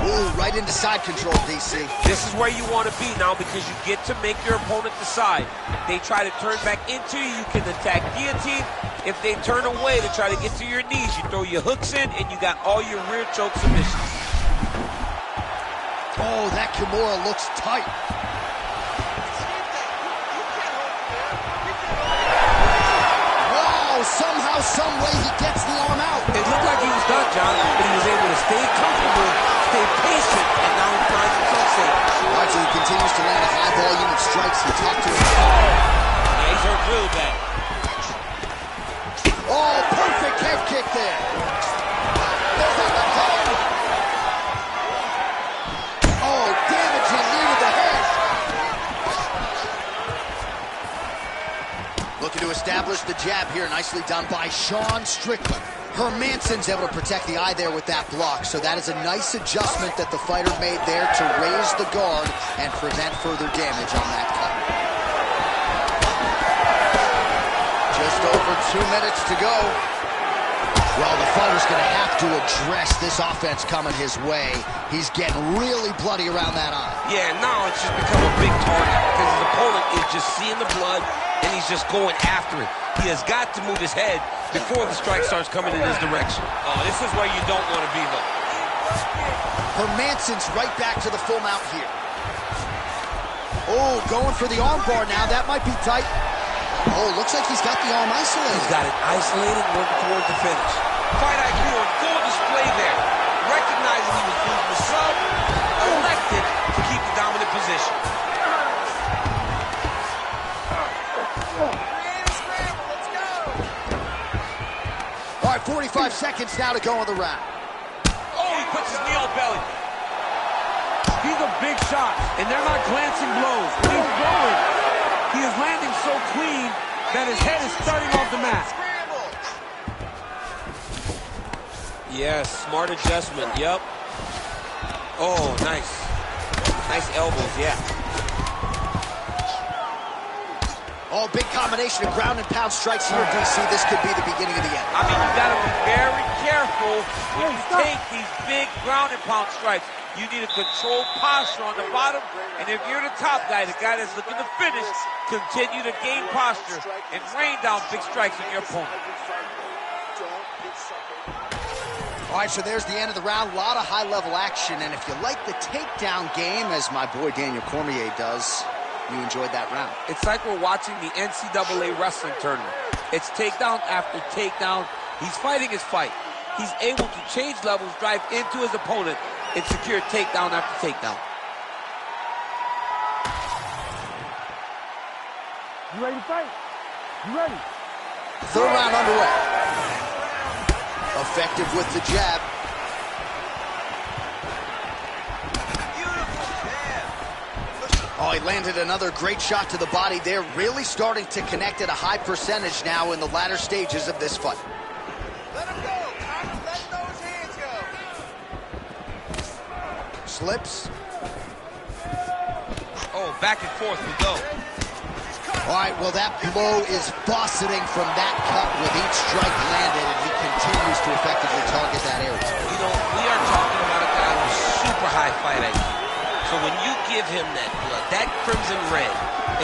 Ooh, right into side control, DC. This is where you want to be now because you get to make your opponent decide. If they try to turn back into you, you can attack guillotine. If they turn away to try to get to your knees, you throw your hooks in, and you got all your rear choke submissions. Oh, that Kimura looks tight. Somehow, some way, he gets the arm out. It looked like he was done, John, but he was able to stay comfortable, stay patient, and now he finds himself safe. All right, so he continues to land a high volume of strikes. He talked to him. Yeah, he's hurt real bad. Oh, perfect head kick there. There's that left arm. Oh, damaging knee to the head. Looking to establish the jab here. Nicely done by Sean Strickland. Hermansson's able to protect the eye there with that block. So that is a nice adjustment that the fighter made there to raise the guard and prevent further damage on that cut. Just over 2 minutes to go. Well, the fighter's going to have to address this offense coming his way. He's getting really bloody around that eye. Yeah, now it's just become a big target because his opponent is just seeing the blood and he's just going after it. He has got to move his head before the strike starts coming in his direction. Oh, this is where you don't want to be, though. Hermansson's right back to the full mount here. Oh, going for the arm bar now. That might be tight. Oh, looks like he's got the arm isolated. He's got it isolated, working towards the finish. Fight IQ on full display there. Recognizing he was losing the sub, elected to keep the dominant position. All right, 45 seconds now to go in the round. Oh, he puts his knee on belly. These are big shots, and they're not glancing blows. He's going. He is landing so clean that his head is starting off the mat. Yes, smart adjustment, yep. Oh, nice. Nice elbows, yeah. Oh, big combination of ground and pound strikes here, DC. This could be the beginning of the end. I mean, you got to be very careful when you take these big ground and pound strikes. You need a controlled posture on the bottom, and if you're the top guy, the guy that's looking to finish, continue to gain posture and rain down big strikes on your opponent. All right, so there's the end of the round. A lot of high-level action, and if you like the takedown game, as my boy Daniel Cormier does, you enjoyed that round. It's like we're watching the NCAA wrestling tournament. It's takedown after takedown. He's fighting his fight. He's able to change levels, drive into his opponent, and secure takedown after takedown. You ready to fight? You ready? Third round underway. Effective with the jab. Oh, he landed another great shot to the body there. Really starting to connect at a high percentage now in the latter stages of this fight. Let him go. Let those hands go. Slips. Oh, back and forth we go. All right, well, that blow is buffeting from that cut with each strike landed, and he continues to effectively target that area. You know, we are talking about a guy with super high fight IQ. So when you give him that blood, that crimson red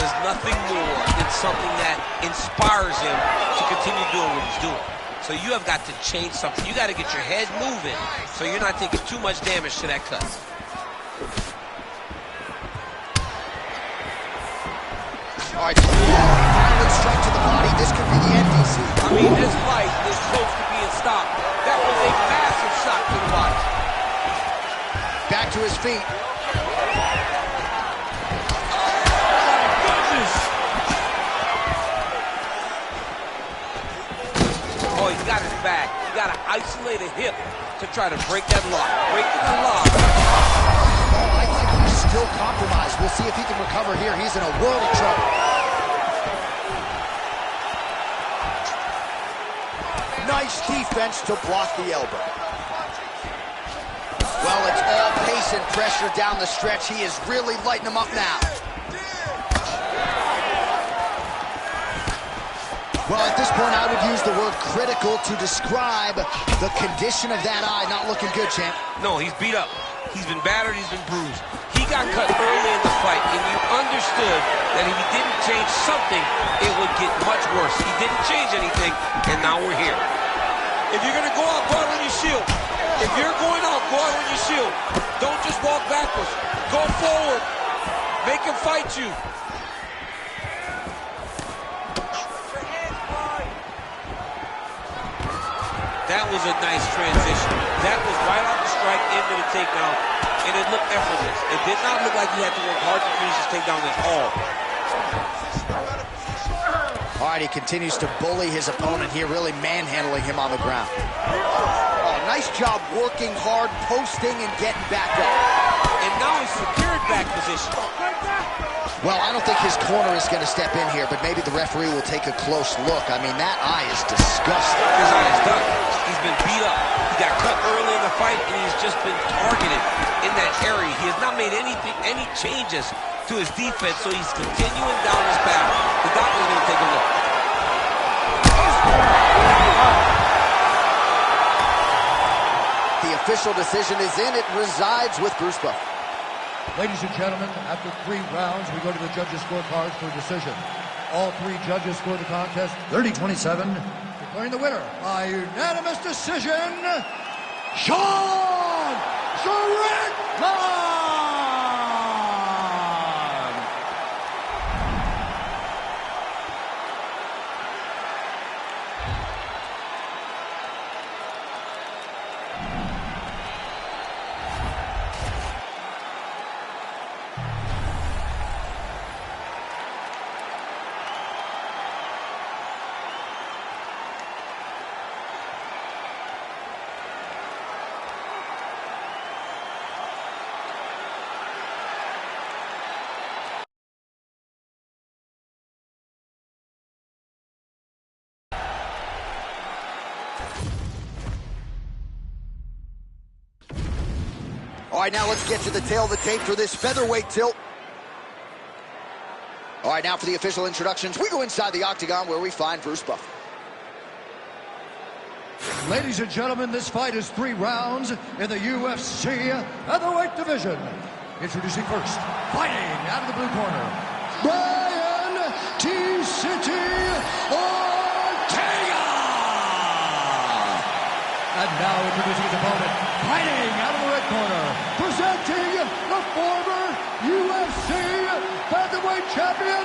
is nothing more than something that inspires him to continue doing what he's doing. So you have got to change something. You got to get your head moving so you're not taking too much damage to that cut. All right, violent strike to the body. This could be the end, DC. I mean, this fight is close to being stopped. That was a massive shot to the body. Back to his feet. Oh, he's got his back. He got to isolate a hip to try to break that lock. Breaking the lock. Oh, I think he's still compromised. We'll see if he can recover here. He's in a world of trouble. Nice defense to block the elbow. Well, it's all pace and pressure down the stretch. He is really lighting him up now. Well, at this point, I would use the word critical to describe the condition of that eye. Not looking good, champ. No, he's beat up. He's been battered, he's been bruised. He got cut early in the fight, and you understood that if he didn't change something, it would get much worse. He didn't change anything, and now we're here. If you're going to go out on your shield. If you're going out, go out on your shield. Don't just walk backwards. Go forward. Make him fight you. That was a nice transition. That was right off the strike into the takedown, and it looked effortless. It did not look like he had to work hard to finish his takedown at all. All right, he continues to bully his opponent here, really manhandling him on the ground. Oh, nice job working hard, posting, and getting back up. And now he's secured back position. Well, I don't think his corner is going to step in here, but maybe the referee will take a close look. I mean, that eye is disgusting. His eye is done. He's been beat up. He got cut early in the fight, and he's just been targeted in that area. He has not made any changes to his defense, so he's continuing down his path. The doctor's going to take a look. The official decision is in. It resides with Bruce Buffer. Ladies and gentlemen, after 3 rounds, we go to the judges' scorecards for a decision. All 3 judges scored the contest 30-27, declaring the winner by unanimous decision, Sean Strickland! All right, now let's get to the tail of the tape for this featherweight tilt. All right, now for the official introductions, we go inside the octagon where we find Bruce Buffer. Ladies and gentlemen, this fight is 3 rounds in the UFC featherweight division. Introducing first, fighting out of the blue corner, Brian T-City Ortega! And now introducing his opponent, fighting out of the red corner, presenting the former UFC featherweight champion,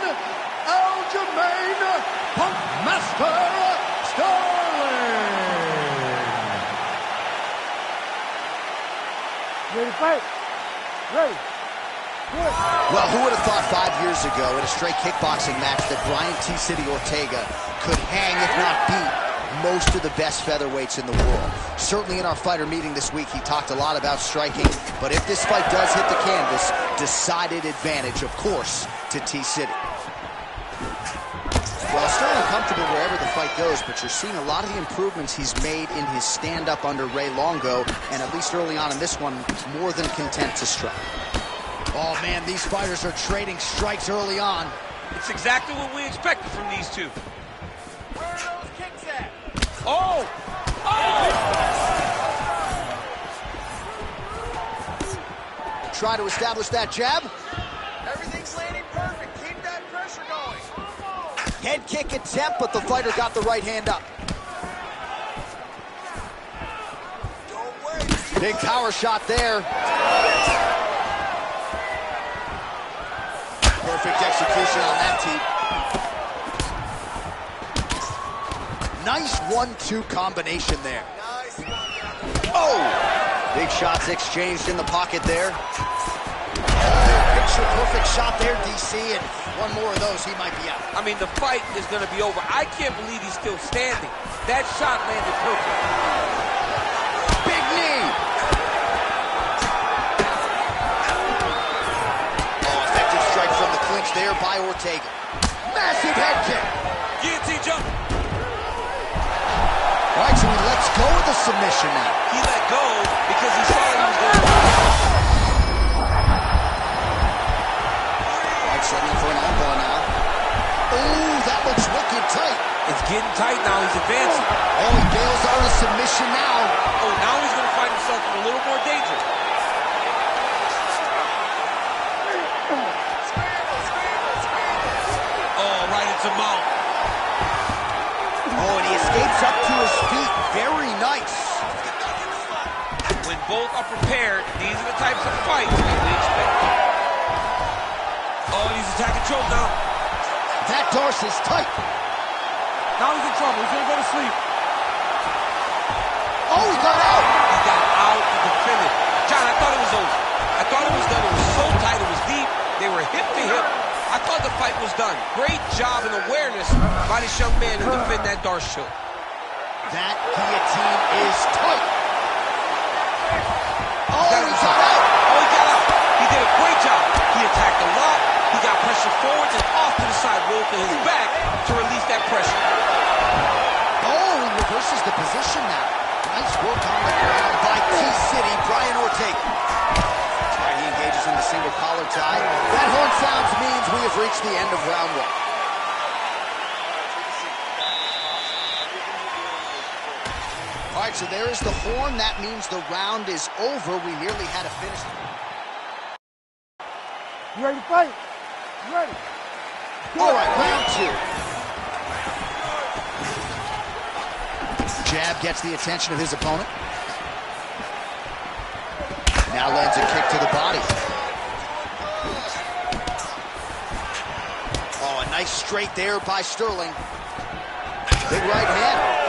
Aljamain Punkmaster Sterling! Ready to fight? Ready. Good. Well, who would have thought 5 years ago in a straight kickboxing match that Brian T-City Ortega could hang, if not beat, most of the best featherweights in the world. Certainly in our fighter meeting this week, he talked a lot about striking, but if this fight does hit the canvas, decided advantage, of course, to T-City. Well, Sterling comfortable wherever the fight goes, but you're seeing a lot of the improvements he's made in his stand-up under Ray Longo, and at least early on in this one, more than content to strike. Oh, man, these fighters are trading strikes early on. It's exactly what we expected from these two. Where are those kicks at? Oh! Oh! Try to establish that jab. Everything's landing perfect. Keep that pressure going. Head kick attempt, but the fighter got the right hand up. Don't wait. Big power shot there. Perfect execution on that team. Nice 1-2 combination there. Nice one. Oh! Big shots exchanged in the pocket there. Oh, picture perfect shot there, DC, and one more of those, he might be out. I mean, the fight is going to be over. I can't believe he's still standing. That shot landed perfect. Big knee. Oh, effective strike from the clinch there by Ortega. Massive head kick. Guillotine jump. All right, so he lets go of the submission now. He let go because he saw that he was going to lose. All right, settling for an armbar now. Oh, that looks wicked tight. It's getting tight now. He's advancing. Oh, he bails out of submission now. Oh, now he's going to find himself in a little more danger. Oh, right into mount. Oh, and he escapes up to his feet. Very nice. When both are prepared, these are the types of fights that we expect. Oh, he's attacking choke now. That Darcy's tight. Now he's in trouble. He's going to go to sleep. Oh, he got out. He got out to defend it. John, I thought it was over. I thought it was done. It was so tight. It was deep. They were hip to hip. I thought the fight was done. Great job and awareness by this young man to defend that Darce choke. That guillotine is tight. Oh, he got out. Oh, he got out. He did a great job. He attacked a lot. He got pressure forward and off to the side, rolled to his back to release that pressure. Oh, he reverses the position now. Nice work on the ground by T-City, Brian Ortega. All right, he engages in the single collar tie. That horn sounds means we have reached the end of round one. All right, so there is the horn. That means the round is over. We nearly had a finish. You ready to fight? You ready? All right, round two. Jab gets the attention of his opponent. Now lands a kick to the body. Oh, a nice straight there by Sterling. Big right hand.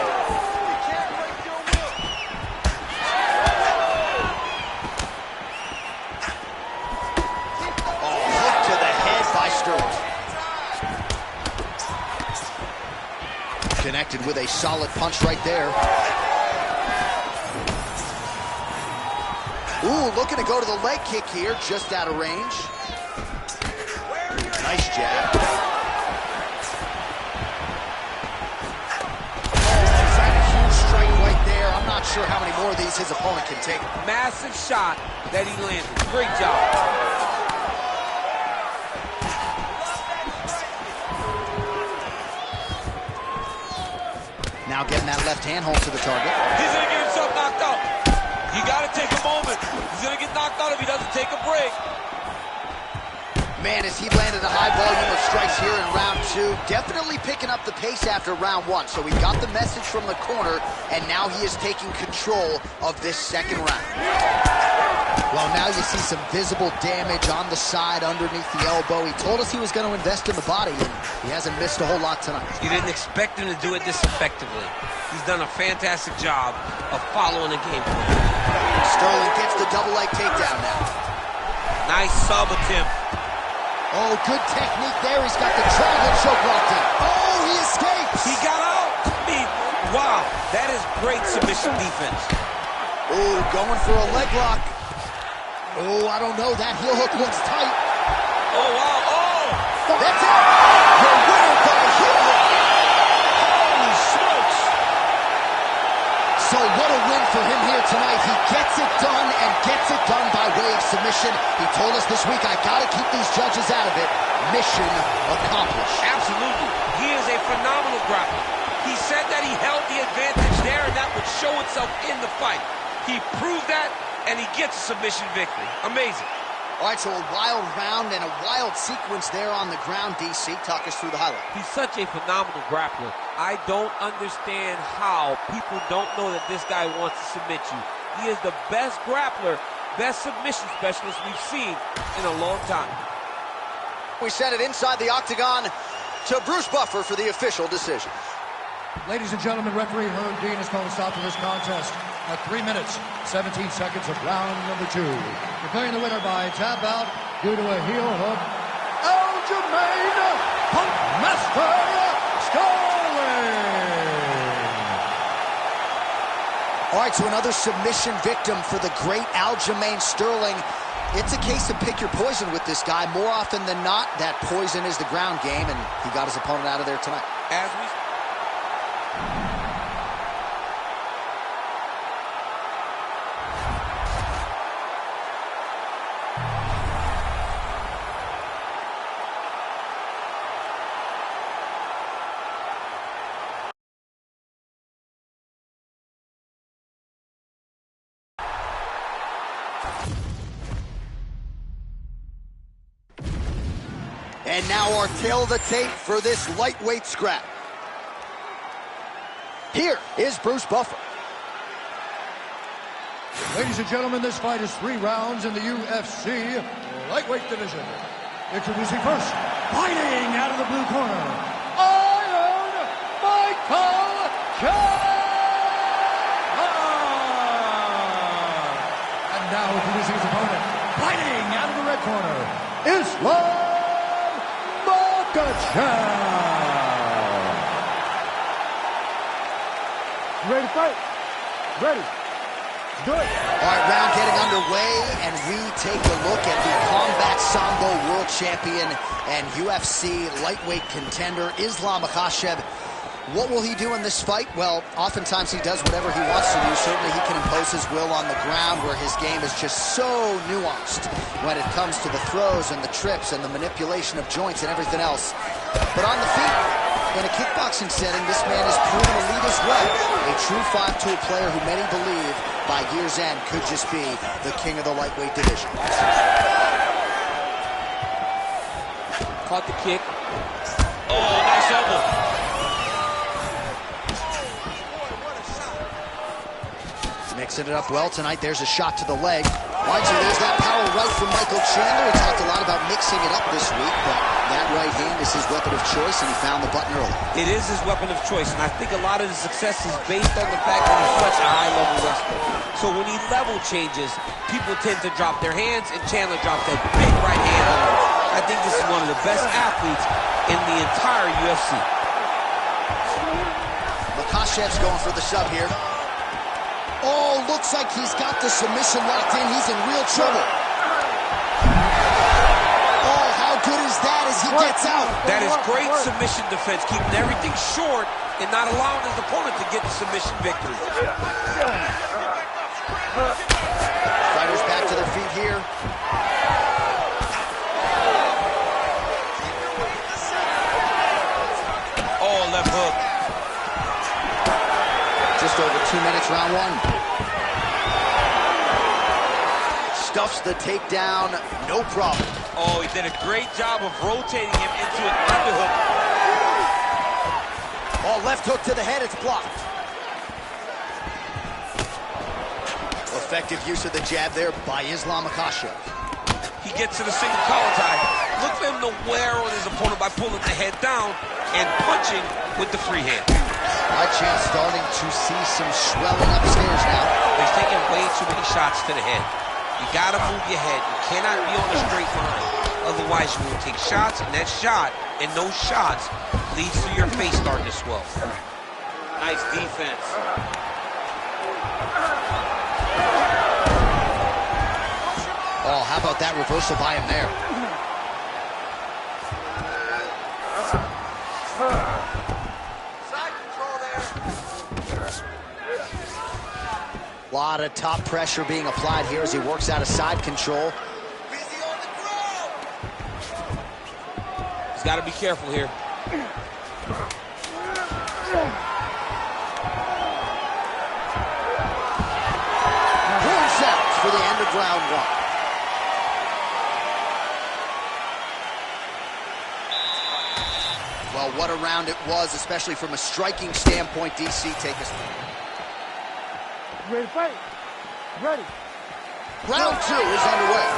Connected with a solid punch right there. Ooh, looking to go to the leg kick here, just out of range. Nice jab. Oh, a huge strike right there. I'm not sure how many more of these his opponent can take. Massive shot that he landed. Great job. Now getting that left hand hold to the target. He's going to get himself knocked out. You got to take a moment. He's going to get knocked out if he doesn't take a break. Man, as he landed a high volume of strikes here in round two, definitely picking up the pace after round one. So we got the message from the corner, and now he is taking control of this second round. Well, now you see some visible damage on the side underneath the elbow. He told us he was going to invest in the body, and he hasn't missed a whole lot tonight. You didn't expect him to do it this effectively. He's done a fantastic job of following the game plan. Sterling gets the double leg takedown now. Nice sub attempt. Oh, good technique there. He's got the triangle choke locked in. Oh, he escapes. He got out. I mean, wow, that is great submission defense. Oh, going for a leg lock. Oh, I don't know. That heel hook looks tight. Oh, wow. Oh! That's it. Your winner by heel hook. Holy smokes. So what a win for him here tonight. He gets it done and gets it done by way of submission. He told us this week, I got to keep these judges out of it. Mission accomplished. Absolutely. He is a phenomenal grappler. He said that he held the advantage there, and that would show itself in the fight. He proved that, and he gets a submission victory. Amazing. All right, so a wild round and a wild sequence there on the ground. DC, talk us through the highlight. He's such a phenomenal grappler. I don't understand how people don't know that this guy wants to submit you. He is the best grappler, best submission specialist we've seen in a long time. We send it inside the octagon to Bruce Buffer for the official decision. Ladies and gentlemen, referee Herb Dean has called a stop to this contest at 3 minutes, 17 seconds of round number 2. Declaring the winner by tap out due to a heel hook, Aljamain Punkmaster Sterling. All right, so another submission victim for the great Aljamain Sterling. It's a case of pick your poison with this guy. More often than not, that poison is the ground game, and he got his opponent out of there tonight. And now our tail of the tape for this lightweight scrap. Here is Bruce Buffer. Ladies and gentlemen, this fight is 3 rounds in the UFC lightweight division. Introducing first, fighting out of the blue corner, Iron Michael And now introducing his opponent, fighting out of the red corner, Islam. Ready to fight? Ready. Do it. All right, round getting underway, and we take a look at the Combat Sambo World Champion and UFC lightweight contender, Islam Makhachev. What will he do in this fight? Well, oftentimes he does whatever he wants to do. Certainly he can impose his will on the ground, where his game is just so nuanced when it comes to the throws and the trips and the manipulation of joints and everything else. But on the feet, in a kickboxing setting, this man has proven to lead as well. A true 5-tool player who many believe by year's end could just be the king of the lightweight division. Caught the kick. Oh, nice elbow. Mixing it up well tonight. There's a shot to the leg. Mind you, there's that power right from Michael Chandler. He talked a lot about mixing it up this week, but that right hand is his weapon of choice, and he found the button early. It is his weapon of choice, and I think a lot of the success is based on the fact that he's such a high-level wrestler. So when he level changes, people tend to drop their hands, and Chandler drops that big right hand on him. I think this is one of the best athletes in the entire UFC. Makhachev's going for the sub here. Oh, looks like he's got the submission locked in. He's in real trouble. Oh, how good is that as he gets out? That is great submission defense, keeping everything short and not allowing his opponent to get the submission victory. Fighters back to their feet here. Oh, left hook. Just over 2 minutes, round one. Stuffs the takedown, no problem. Oh, he did a great job of rotating him into an underhook. Oh, left hook to the head, it's blocked. Effective use of the jab there by Islam Makhachev. He gets to the single collar tie. Look for him to wear on his opponent by pulling the head down and punching with the free hand. My chance starting to see some swelling upstairs now. He's taking way too many shots to the head. You gotta move your head. You cannot be on a straight line. Otherwise, you will take shots, and that shot and those shots leads to your face starting to swell. Nice defense. Oh, how about that reversal by him there? A lot of top pressure being applied here as he works out of side control. He's got to be careful here. Points out for the end of round one. Well, what a round it was, especially from a striking standpoint. DC, take us through. Ready to fight? Ready. Round two is underway.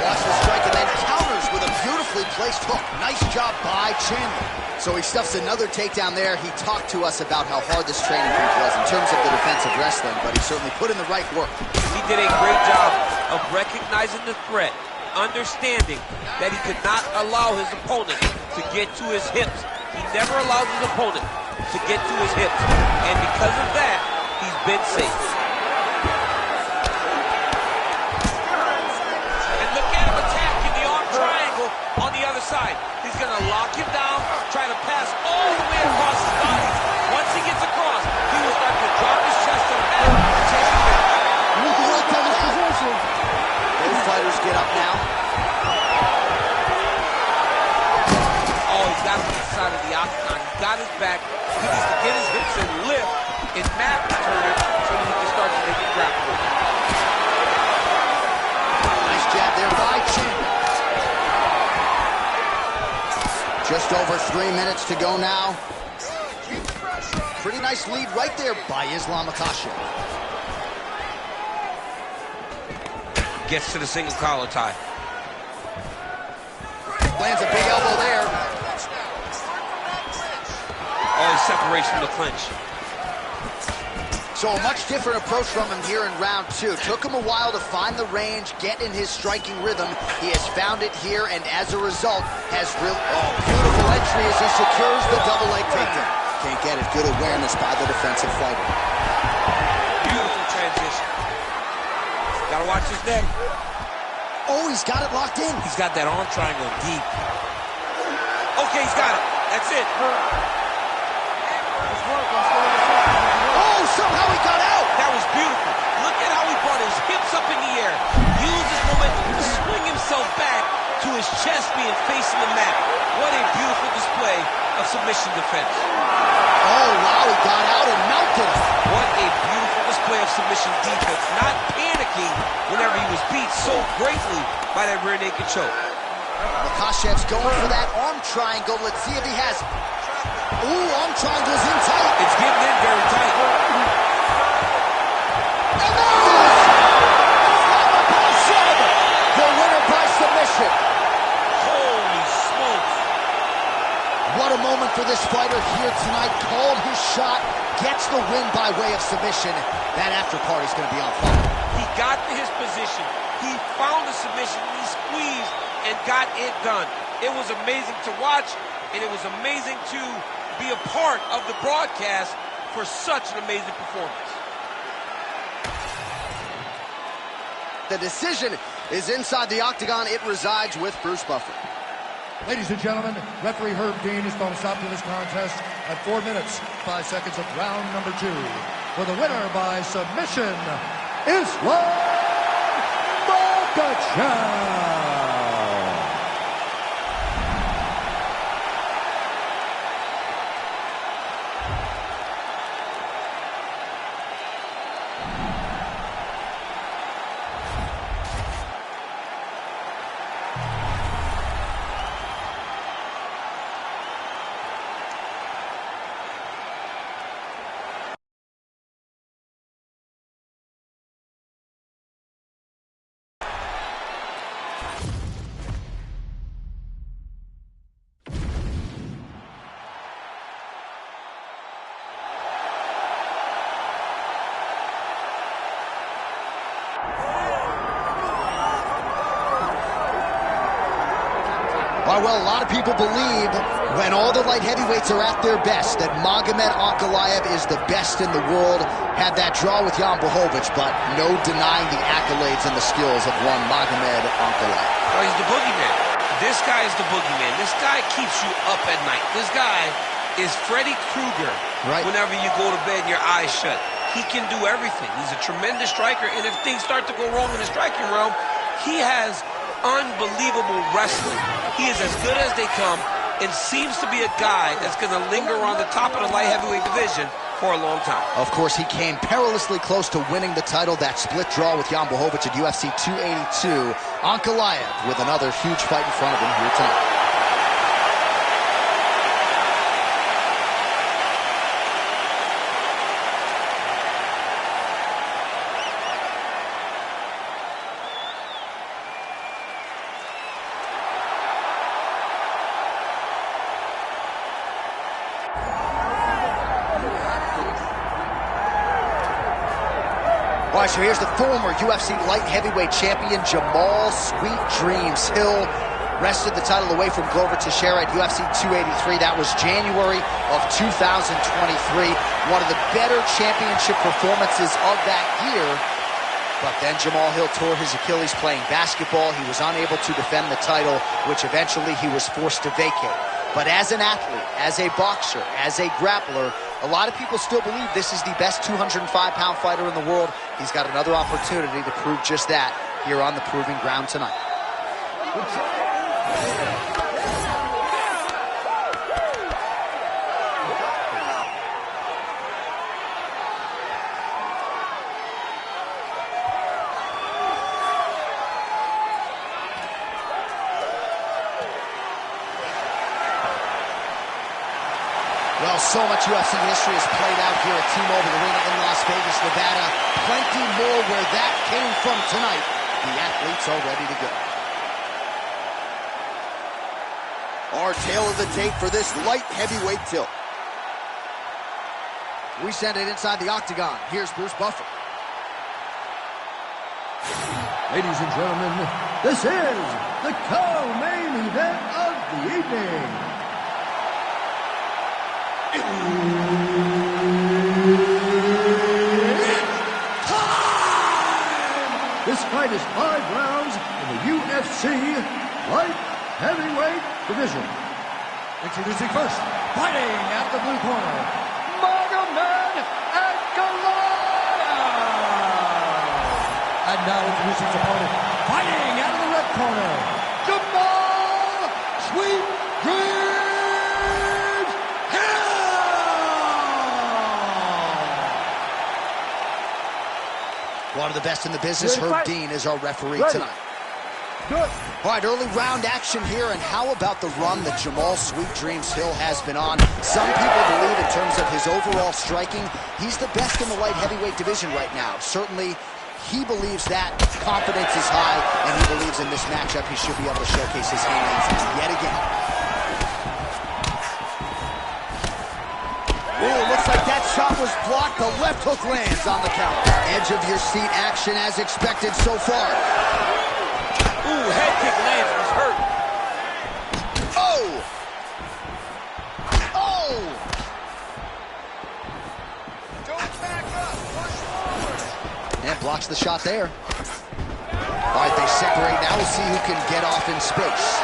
Watch the strike and then counters with a beautifully placed hook. Nice job by Chandler. So he stuffs another takedown there. He talked to us about how hard this training week was in terms of the defensive wrestling, but he certainly put in the right work. He did a great job of recognizing the threat, understanding that he could not allow his opponent to get to his hips. He never allows his opponent to get to his hips. And because of that, he been safe. And look at him attacking the arm triangle on the other side. He's going to lock him down, try to pass all the way across his body. Once he gets across, he will start to drop his chest to the mat and chase the finish. Both fighters get up now. Oh, he's got him inside of the octagon. He's got his back. He needs to get his hips and lift and mat return it so that he can start to make it grapple. Nice jab there by Chin. Just over 3 minutes to go now. Pretty nice lead right there by Islam Makhachev. Gets to the single collar tie. Lands a big elbow there. Oh, he's separation from the clinch. So a much different approach from him here in round 2. Took him a while to find the range, get in his striking rhythm. He has found it here, and as a result, has real beautiful entry as he secures the double leg takedown. Can't get it. Good awareness by the defensive fighter. Beautiful transition. Gotta watch his neck. Oh, he's got it locked in. He's got that arm triangle deep. Okay, he's got it. That's it. Oh, somehow he got out. That was beautiful. Look at how he brought his hips up in the air. Used his momentum to swing himself back to his chest being facing the mat. What a beautiful display of submission defense. Oh, wow, he got out and melted him. What a beautiful display of submission defense. Not panicking whenever he was beat so greatly by that rear naked choke. Makhachev's going for that arm triangle. Let's see if he has it. Ooh, arm triangle's in tight. It's getting in very tight. And there it is! Makhachev, the winner by submission. Holy smokes. What a moment for this fighter here tonight. Called his shot, gets the win by way of submission. That after party's going to be on fire. He got to his position. He found the submission. He squeezed and got it done. It was amazing to watch, and it was amazing to be a part of the broadcast for such an amazing performance. The decision is inside the octagon. It resides with Bruce Buffer. Ladies and gentlemen, referee Herb Dean has thrown a stop to this contest at 4 minutes, 5 seconds of round number 2. For the winner by submission, Islam Makhachev. Well, a lot of people believe when all the light heavyweights are at their best that Magomed Ankalaev is the best in the world. Had that draw with Jan Blachowicz, but no denying the accolades and the skills of one Magomed Ankalaev. Oh, he's the boogeyman. This guy is the boogeyman. This guy keeps you up at night. This guy is Freddy Krueger. Right. Whenever you go to bed and your eyes shut. He can do everything. He's a tremendous striker, and if things start to go wrong in the striking realm, he has unbelievable wrestling. He is as good as they come and seems to be a guy that's going to linger on the top of the light heavyweight division for a long time. Of course, he came perilously close to winning the title, that split draw with Jan Blachowicz at UFC 282. Ankalaev with another huge fight in front of him here tonight. All right, so here's the former UFC light heavyweight champion, Jamal Sweet Dreams Hill. wrested the title away from Glover Teixeira at UFC 283. That was January of 2023. One of the better championship performances of that year. But then Jamal Hill tore his Achilles playing basketball. He was unable to defend the title, which eventually he was forced to vacate. But as an athlete, as a boxer, as a grappler, a lot of people still believe this is the best 205-pound fighter in the world. He's got another opportunity to prove just that here on the Proving Ground tonight. Well, so much UFC history has played out here at T-Mobile Arena in Las Vegas, Nevada. Plenty more where that came from tonight. The athletes are ready to go. Our tale of the tape for this light heavyweight tilt. We send it inside the octagon. Here's Bruce Buffer. Ladies and gentlemen, this is the co-main event of the evening. This fight is 5 rounds in the UFC light heavyweight division. Introducing first, fighting out the blue corner, Magomed Ankalaev. And now introducing his opponent, fighting out of the red corner, Jamal Sweet Dreams Hill. One of the best in the business, Herb Dean, is our referee tonight. Good. All right, early round action here, and how about the run that Jamal Sweet Dreams Hill has been on? Some people believe in terms of his overall striking, he's the best in the light heavyweight division right now. Certainly, he believes that. Confidence is high, and he believes in this matchup he should be able to showcase his hands yet again. Oh, looks like that shot was blocked. The left hook lands on the counter. Edge of your seat action as expected so far. Ooh, head kick lands, was hurt. Oh! Oh! Don't back up. Push forward. And blocks the shot there. All right, they separate now. We'll see who can get off in space.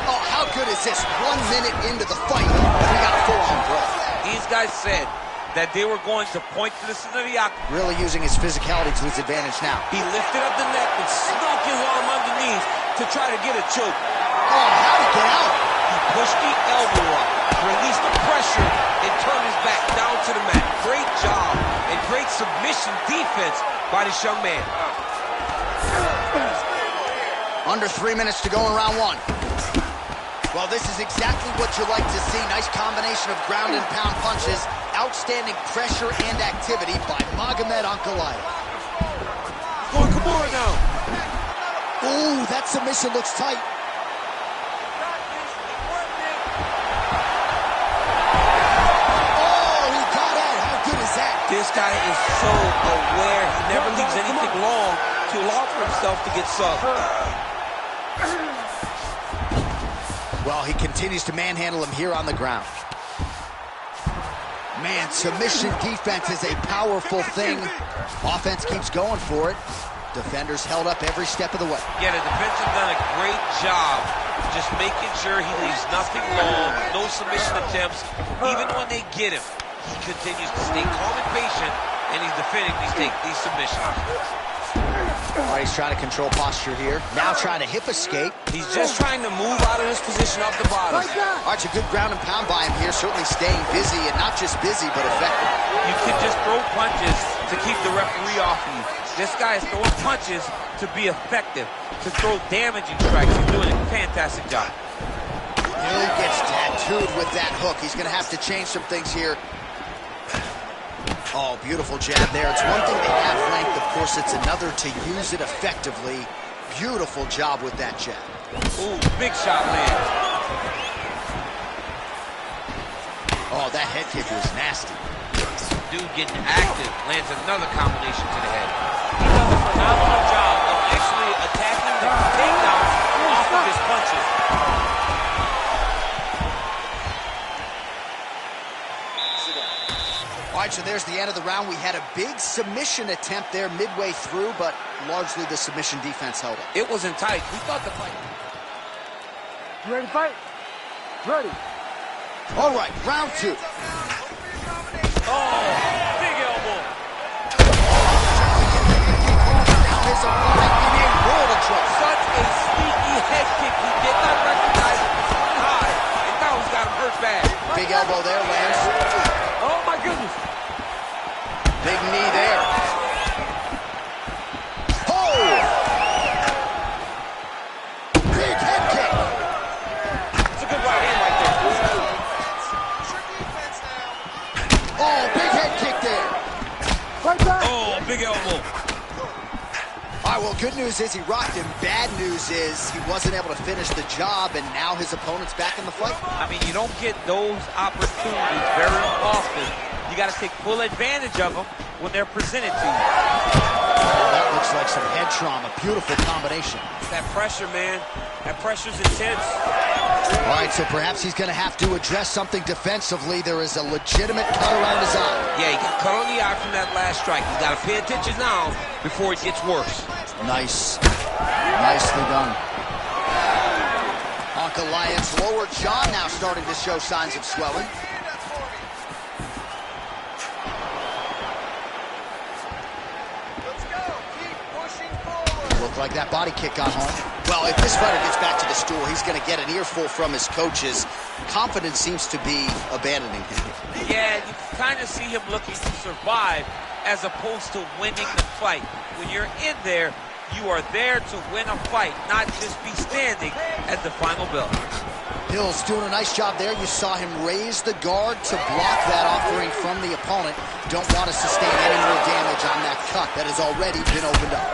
Oh, how good is this? 1 minute into the fight, we got a full-on brawl. These guys said that they were going to point to the center of the octagon. Really using his physicality to his advantage now. He lifted up the neck and snuck his arm underneath to try to get a choke. Oh, how'd he get out? He pushed the elbow up, released the pressure, and turned his back down to the mat. Great job and great submission defense by this young man. Under 3 minutes to go in round 1. Well, this is exactly what you like to see. Nice combination of ground and pound punches. Outstanding pressure and activity by Magomed Ankalaev. Going Kimura now. Ooh, that submission looks tight. Oh, he got out. How good is that? This guy is so aware. He never leaves anything long to allow for himself to get subbed. Well, he continues to manhandle him here on the ground. Man, submission defense is a powerful thing. Offense keeps going for it. Defenders held up every step of the way. Yeah, the defense has done a great job just making sure he leaves nothing long, no submission attempts. Even when they get him, he continues to stay calm and patient, and he's defending these submissions. All right, he's trying to control posture here. Now trying to hip escape. He's just trying to move out of this position off the bottom. All right, a good ground and pound by him here. Certainly staying busy, and not just busy, but effective. You can just throw punches to keep the referee off you. This guy is throwing punches to be effective, to throw damaging strikes. He's doing a fantastic job. Hill gets tattooed with that hook. He's going to have to change some things here. Oh, beautiful jab there. It's one thing to have length, of course. It's another to use it effectively. Beautiful job with that jab. Ooh, big shot land. Oh, that head kick was nasty. Dude getting active, lands another combination to the head. He does a phenomenal job of actually attacking the takedown off of his So there's the end of the round. We had a big submission attempt there midway through, but largely the submission defense held it. It wasn't tight. We thought the fight. You ready to fight? Ready. All right, round 2. Oh, big elbow. Now his opponent in a world of trouble. Such a sneaky head kick. He did not recognize it was coming high, and now he's got him hurt bad. Big elbow there, lands. Oh, my goodness. Big knee there. Oh! Big head kick. It's a good right hand right there. Oh, big head kick there. Fight back. Oh, big elbow. All right, well, good news is he rocked him. Bad news is he wasn't able to finish the job, and now his opponent's back in the fight. I mean, you don't get those opportunities very often. You got to take full advantage of them when they're presented to you. Oh, that looks like some head trauma. Beautiful combination. That pressure, man. That pressure's intense. All right, so perhaps he's going to have to address something defensively. There is a legitimate cut around his eye. Yeah, he got cut on the eye from that last strike. He's got to pay attention now before it gets worse. Nice. Nicely done. Uncle Lion's lower jaw now starting to show signs of swelling. Looked like that body kick got home. Well, if this fighter gets back to the stool, he's going to get an earful from his coaches. Confidence seems to be abandoning him. Yeah, you kind of see him looking to survive as opposed to winning the fight. When you're in there, you are there to win a fight, not just be standing at the final bell. Hill's doing a nice job there. You saw him raise the guard to block that offering from the opponent. Don't want to sustain any more damage on that cut that has already been opened up.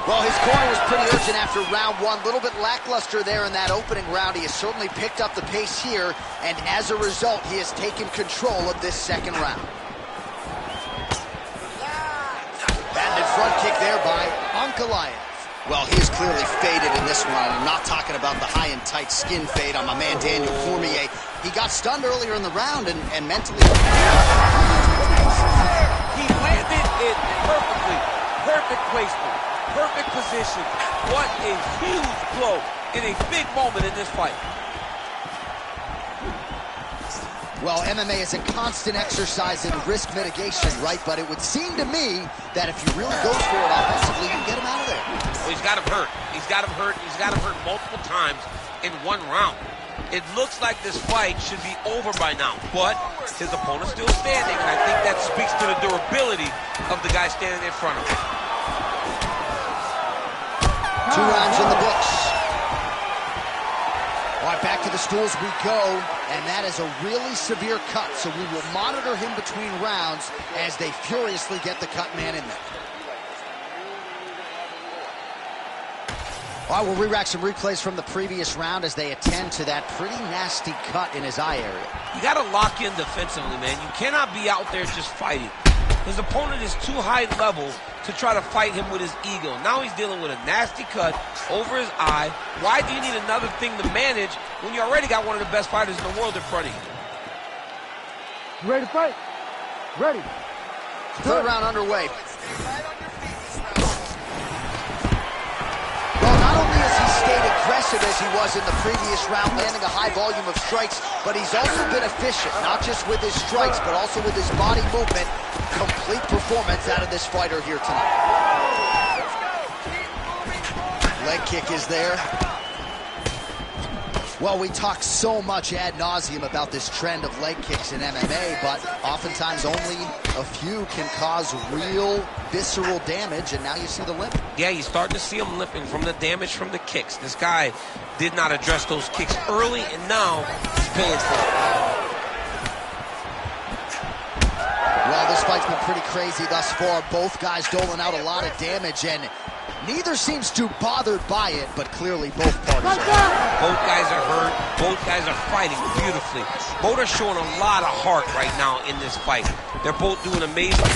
Well, his corner was pretty urgent after round 1. A little bit lackluster there in that opening round. He has certainly picked up the pace here, and as a result, he has taken control of this second round. Patented front kick there by Ankalaev. Well, he is clearly faded in this one. I'm not talking about the high and tight skin fade on my man Daniel Cormier. He got stunned earlier in the round and mentally... He landed it perfectly. Perfect placement. Perfect position. What a huge blow in a big moment in this fight. Well, MMA is a constant exercise in risk mitigation, right? But it would seem to me that if he really goes for it offensively, you get him out of there. Well, he's got him hurt. He's got him hurt. He's got him hurt multiple times in one round. It looks like this fight should be over by now, but his opponent's still standing, and I think that speaks to the durability of the guy standing in front of him. 2 rounds in the books. All right, back to the stools we go, and that is a really severe cut, so we will monitor him between rounds as they furiously get the cut man in there. All right, we'll re-rack some replays from the previous round as they attend to that pretty nasty cut in his eye area. You got to lock in defensively, man. You cannot be out there just fighting. His opponent is too high level to try to fight him with his ego. Now he's dealing with a nasty cut over his eye. Why do you need another thing to manage when you already got one of the best fighters in the world in front of you? You ready to fight? Ready. Third round underway. Well, not only has he stayed aggressive as he was in the previous round, landing a high volume of strikes, but he's also been efficient, not just with his strikes, but also with his body movement. Complete performance out of this fighter here tonight. Leg kick is there. Well, we talk so much ad nauseum about this trend of leg kicks in MMA, but oftentimes only a few can cause real visceral damage, and now you see the limp. Yeah, you're starting to see him limping from the damage from the kicks. This guy did not address those kicks early, and now he's paying for it. Well, this fight's been pretty crazy thus far. Both guys doling out a lot of damage, and neither seems too bothered by it, but clearly both parties are. Both guys are hurt. Both guys are fighting beautifully. Both are showing a lot of heart right now in this fight. They're both doing amazing.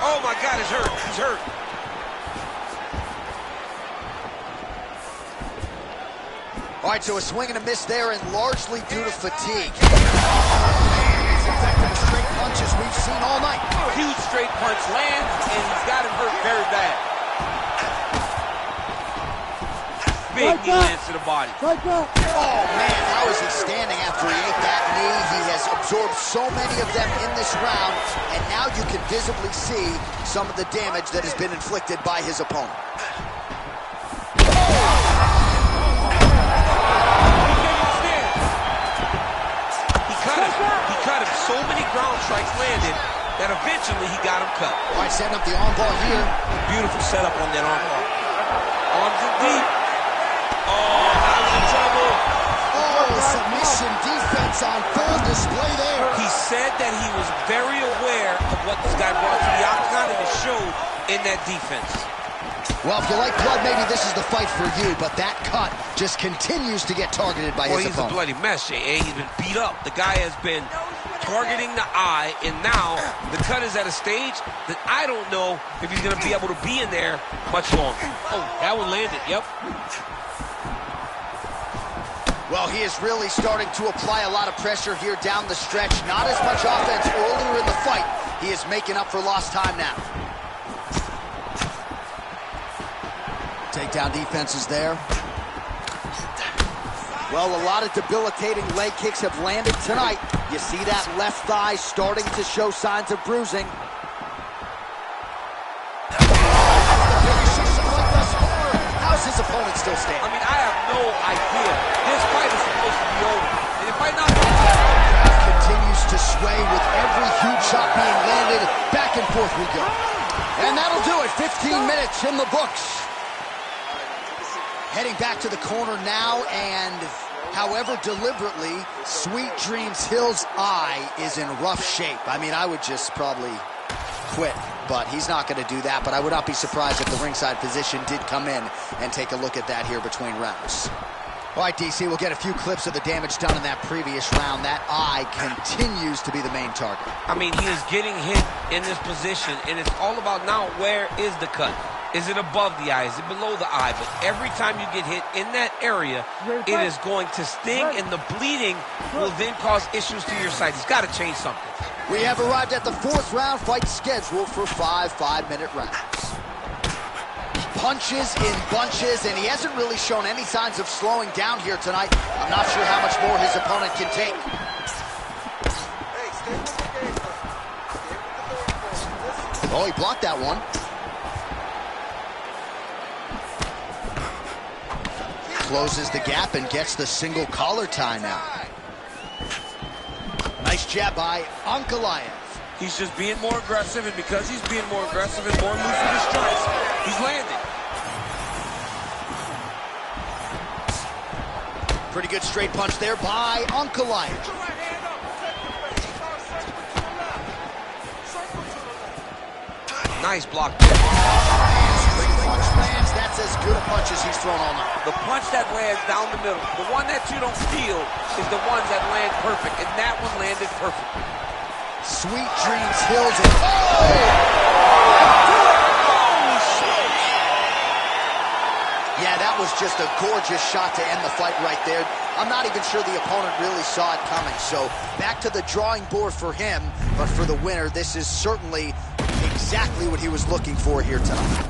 Oh, my God, he's hurt. He's hurt. All right, so a swing and a miss there, and largely due to fatigue. As effective as straight punches we've seen all night. Huge straight punch lands, and he's got him hurt very bad. Big knee lands to the body. Oh, man, how is he standing after he ate that knee? He has absorbed so many of them in this round, and now you can visibly see some of the damage that has been inflicted by his opponent. He cut him. So many ground strikes landed that eventually he got him cut. All right, setting up the armbar here. Beautiful setup on that armbar. Arms in deep. Oh, now he's in trouble. Oh, submission defense on full display there. He said that he was very aware of what this guy brought to the octagon, and it showed in that defense. Well, if you like blood, maybe this is the fight for you, but that cut just continues to get targeted by his opponent. He's a bloody mess, J.A. He's been beat up. The guy has been targeting the eye, and now the cut is at a stage that I don't know if he's going to be able to be in there much longer. Oh, that one landed, yep. Well, he is really starting to apply a lot of pressure here down the stretch. Not as much offense earlier in the fight. He is making up for lost time now. Takedown defense is there. Well, a lot of debilitating leg kicks have landed tonight. You see that left thigh starting to show signs of bruising. How's his opponent still standing? I mean, I have no idea. This fight is supposed to be over, and it might not be. Continues to sway with every huge shot being landed. Back and forth we go. And that'll do it. 15 minutes in the books. Heading back to the corner now, and however deliberately, Sweet Dreams Hill's eye is in rough shape. I mean, I would just probably quit, but he's not going to do that. But I would not be surprised if the ringside physician did come in and take a look at that here between rounds. All right, DC, we'll get a few clips of the damage done in that previous round. That eye continues to be the main target. I mean, he is getting hit in this position, and it's all about now, where is the cut? Is it above the eye? Is it below the eye? But every time you get hit in that area, it is going to sting, and the bleeding will then cause issues to your sight. He's got to change something. We have arrived at the fourth round, fight scheduled for 5 5-minute rounds. Punches in bunches, and he hasn't really shown any signs of slowing down here tonight. I'm not sure how much more his opponent can take. Oh, he blocked that one. Closes the gap and gets the single collar tie now. Nice jab by Ankalaev. He's just being more aggressive, and because he's being more aggressive and more loose with his strikes, he's landing. Pretty good straight punch there by Ankalaev. Nice block. Straight punch lands. That's as good a punch as he's thrown all night. The punch that lands down the middle, the one that you don't feel, is the ones that land perfect, and that one landed perfectly. Sweet Dreams Hills. Yeah, that was just a gorgeous shot to end the fight right there. I'm not even sure the opponent really saw it coming. So back to the drawing board for him, but for the winner, this is certainly exactly what he was looking for here tonight.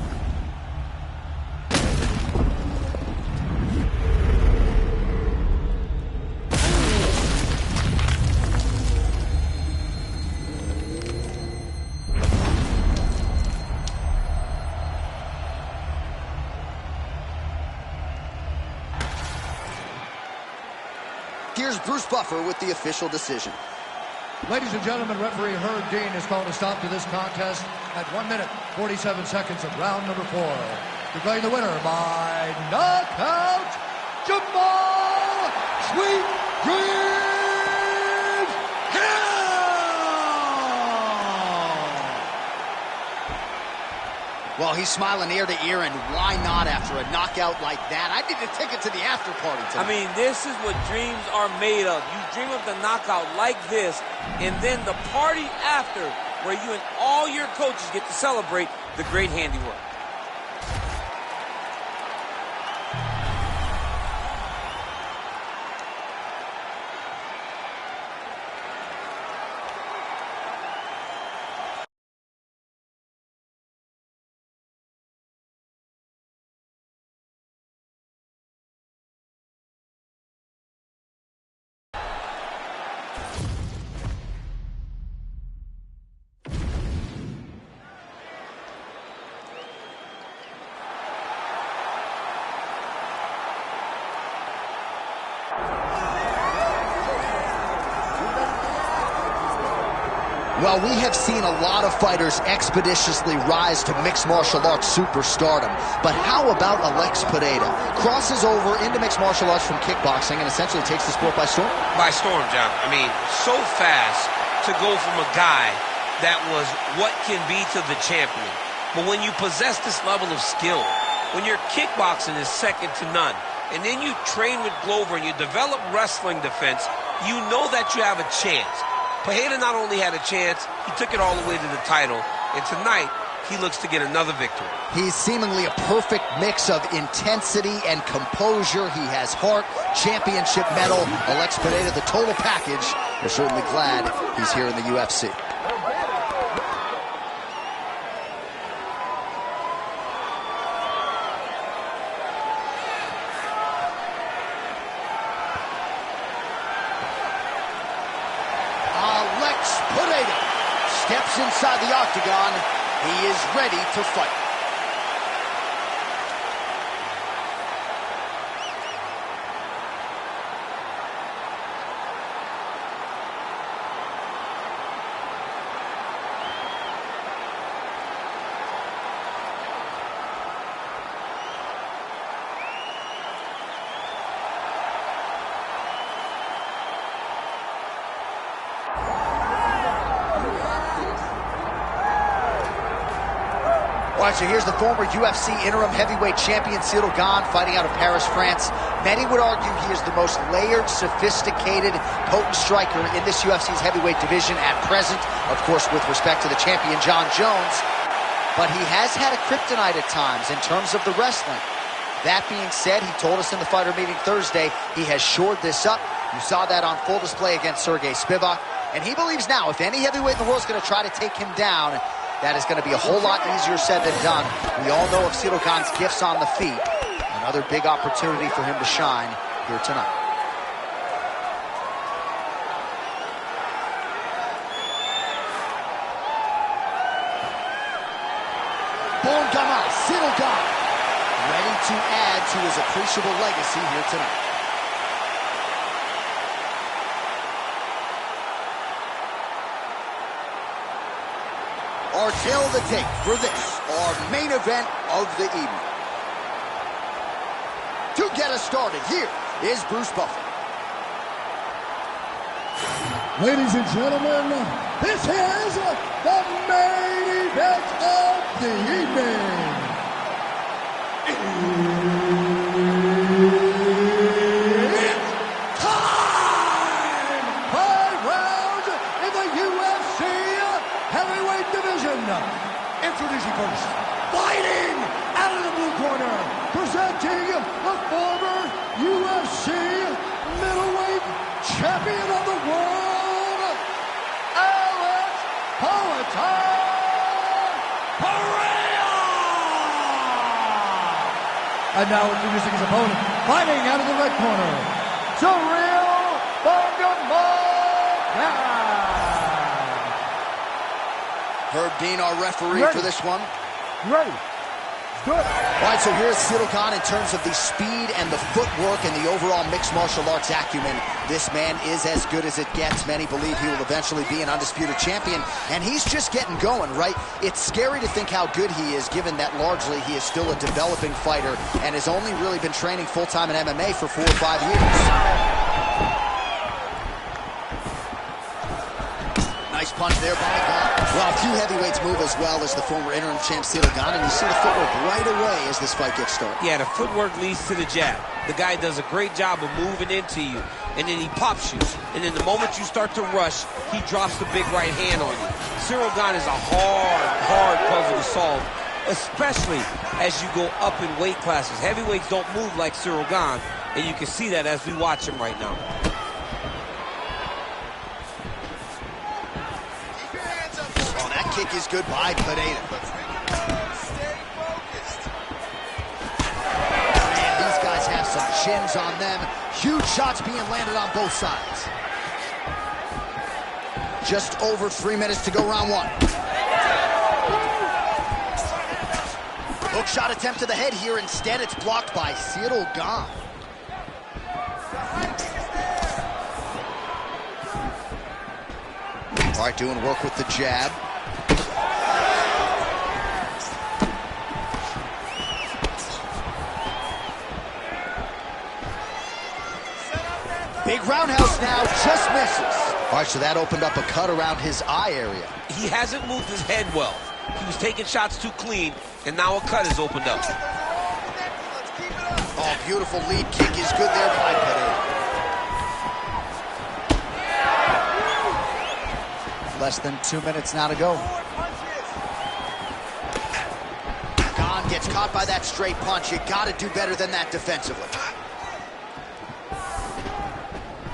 Here's Bruce Buffer with the official decision. Ladies and gentlemen, referee Herb Dean has called a stop to this contest at 1 minute, 47 seconds of round number 4. Declaring the winner by knockout, Jamal Sweet Dreams Hill! Well, he's smiling ear to ear, and why not after a knockout like that? I need a ticket to the after party tonight. I mean, this is what dreams are made of. You dream of the knockout like this, and then the party after, where you and all your coaches get to celebrate the great handiwork. Well, we have seen a lot of fighters expeditiously rise to mixed martial arts superstardom. But how about Alex Pereira? Crosses over into mixed martial arts from kickboxing and essentially takes the sport by storm? By storm, John. I mean, so fast to go from a guy that was what can be to the champion. But when you possess this level of skill, when your kickboxing is second to none, and then you train with Glover and you develop wrestling defense, you know that you have a chance. Pereira not only had a chance, he took it all the way to the title, and tonight, he looks to get another victory. He's seemingly a perfect mix of intensity and composure. He has heart, championship medal, Alex Pereira, the total package. We're certainly glad he's here in the UFC. Pereira steps inside the octagon. He is ready to fight. All right, so here's the former UFC interim heavyweight champion, Cyril GANE, fighting out of Paris, France. Many would argue he is the most layered, sophisticated, potent striker in this UFC's heavyweight division at present, of course, with respect to the champion, Jon Jones. But he has had a kryptonite at times in terms of the wrestling. That being said, he told us in the fighter meeting Thursday, he has shored this up. You saw that on full display against Sergey Spivak. And he believes now, if any heavyweight in the world is going to try to take him down, that is going to be a whole lot easier said than done. We all know of Cyril GANE's gifts on the feet. Another big opportunity for him to shine here tonight. Bon gamin, Cyril GANE, ready to add to his appreciable legacy here tonight. Our tale of the tape for this, our main event of the evening. To get us started, here is Bruce Buffer. Ladies and gentlemen, this is the main event of the evening. It's time! 5 rounds in the UFC heavyweight division. Introducing first, fighting out of the blue corner, presenting the former UFC middleweight champion of the world, Alex Pereira! And now introducing his opponent, fighting out of the red corner, Cyril GANE. Herb Dean, our referee for this one. Ready. Good. All right, so here's Cyril GANE in terms of the speed and the footwork and the overall mixed martial arts acumen. This man is as good as it gets. Many believe he will eventually be an undisputed champion, and he's just getting going, right? It's scary to think how good he is, given that largely he is still a developing fighter and has only really been training full-time in MMA for 4 or 5 years. Nice punch there by GANE. Well, a few heavyweights move as well as the former interim champ Cyril GANE, and you see the footwork right away as this fight gets started. Yeah, the footwork leads to the jab. The guy does a great job of moving into you, and then he pops you. And then the moment you start to rush, he drops the big right hand on you. Cyril GANE is a hard puzzle to solve, especially as you go up in weight classes. Heavyweights don't move like Cyril GANE, and you can see that as we watch him right now. Kick is good by Pereira. Stay focused. Man, these guys have some chins on them. Huge shots being landed on both sides. Just over 3 minutes to go, round 1. Hook shot attempt to the head here. Instead, it's blocked by Cyril GANE. All right, doing work with the jab. Big roundhouse now, just misses. All right, so that opened up a cut around his eye area. He hasn't moved his head well. He was taking shots too clean, and now a cut has opened up. Oh, beautiful lead kick is good there by Pereira. Less than 2 minutes now to go. GANE gets caught by that straight punch. You got to do better than that defensively.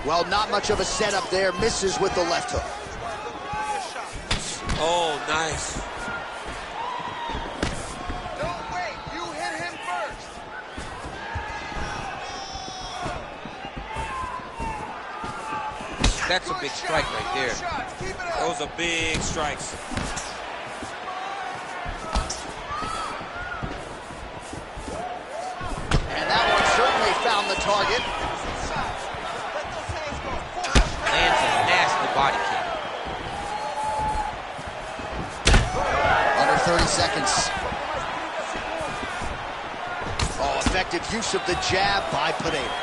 Well, not much of a setup there. Misses with the left hook. Oh, nice. Don't wait. You hit him first. That's a big strike right there. Those are big strikes. And that one certainly found the target. Lands a nasty body kick. Under 30 seconds. Oh, effective use of the jab by Pereira.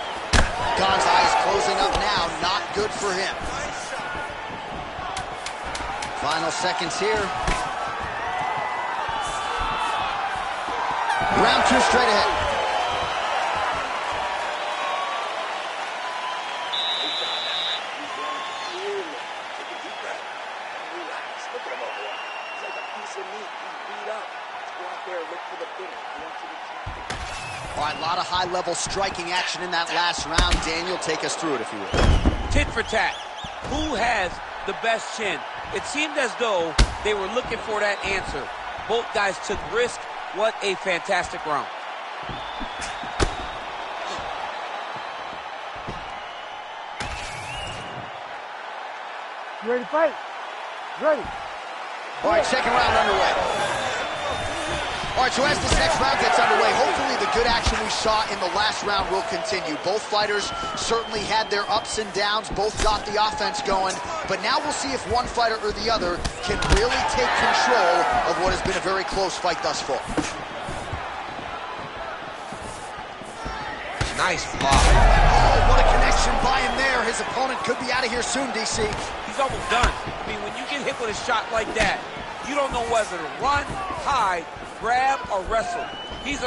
GANE's eyes closing up now. Not good for him. Final seconds here. Round 2 straight ahead. All right, a lot of high-level striking action in that last round. Daniel, take us through it, if you will. Tit for tat. Who has the best chin? It seemed as though they were looking for that answer. Both guys took risk. What a fantastic round. You ready to fight? Ready. All right, second round underway. All right, so as this next round gets underway, hopefully the good action we saw in the last round will continue. Both fighters certainly had their ups and downs. Both got the offense going. But now we'll see if one fighter or the other can really take control of what has been a very close fight thus far. Nice block. Oh, what a connection by him there. His opponent could be out of here soon, DC. He's almost done. I mean, when you get hit with a shot like that, you don't know whether to run, hide, grab, or wrestle. He's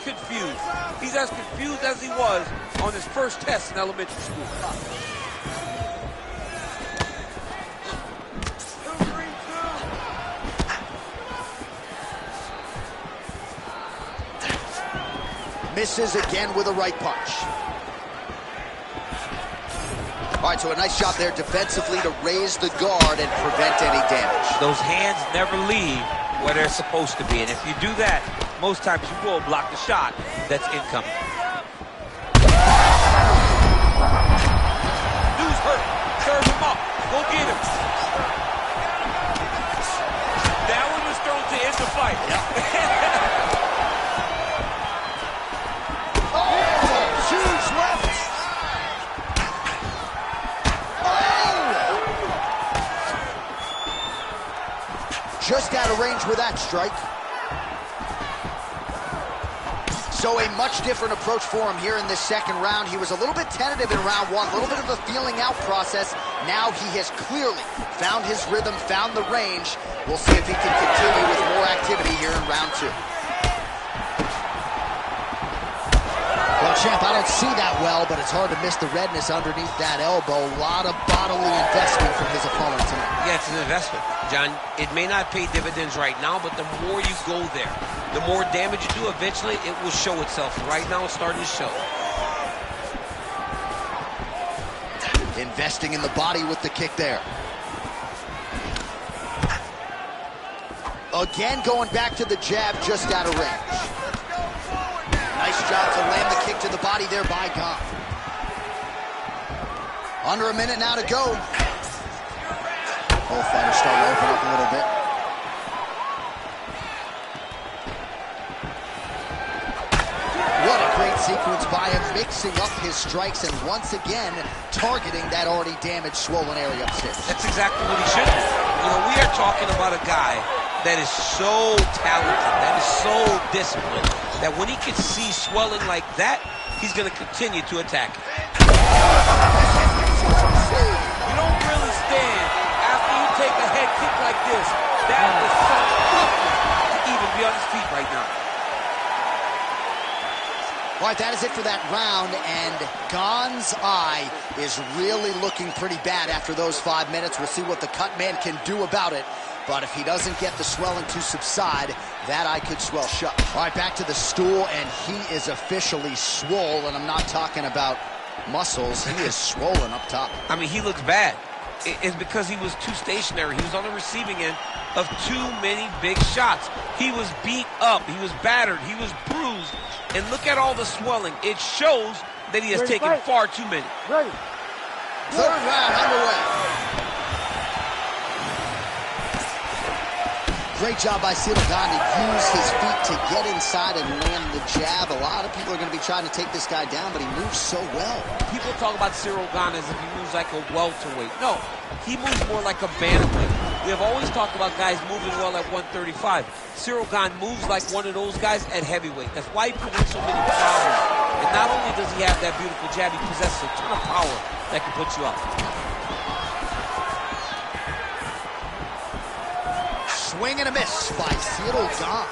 confused. He's as confused as he was on his first test in elementary school. Misses again with a right punch. All right, so a nice job there defensively to raise the guard and prevent any damage. Those hands never leave where they're supposed to be, and if you do that, most times you will block the shot that's incoming. Dude's hurt. Serve him up. Go get him. That one was thrown to end the fight. Yep. Huge left. Just out of range with that strike. So a much different approach for him here in this second round. He was a little bit tentative in round 1, a little bit of a feeling out process. Now he has clearly found his rhythm, found the range. We'll see if he can continue with more activity here in round 2. Well, champ, I don't see that well, but it's hard to miss the redness underneath that elbow. A lot of bodily investment from his opponent tonight. Yeah, it's an investment, John. It may not pay dividends right now, but the more you go there, the more damage you do, eventually it will show itself. Right now, it's starting to show. Investing in the body with the kick there. Again, going back to the jab, just out of range. Nice job to land the kick to the body there by GANE. Under a minute now to go. Both fighters starting to open up a little bit. What a great sequence by him, mixing up his strikes and once again targeting that already damaged, swollen area upstairs. That's exactly what he should do. We are talking about a guy that is so talented, that is so disciplined, that when he can see swelling like that, he's going to continue to attack it. You don't really stand after you take a head kick like this. That is such toughness to even be on his feet right now. All right, that is it for that round, and GANE's eye is really looking pretty bad after those 5 minutes. We'll see what the cut man can do about it, but if he doesn't get the swelling to subside, that eye could swell shut. All right, back to the stool, and he is officially swole, and I'm not talking about muscles. He is swollen up top. I mean, he looks bad. It's because he was too stationary. He was on the receiving end of too many big shots. He was beat up. He was battered. He was bruised. And look at all the swelling. It shows that he has taken far too many. Ready. Third round underway. Great job by Ciryl Gane to use his feet to get inside and land the jab. A lot of people are going to be trying to take this guy down, but he moves so well. People talk about Ciryl Gane as if he moves like a welterweight. No, he moves more like a bantamweight. We have always talked about guys moving well at 135. Ciryl Gane moves like one of those guys at heavyweight. That's why he presents so many problems. And not only does he have that beautiful jab, he possesses a ton of power that can put you up. Swing and a miss by Ciryl Gane.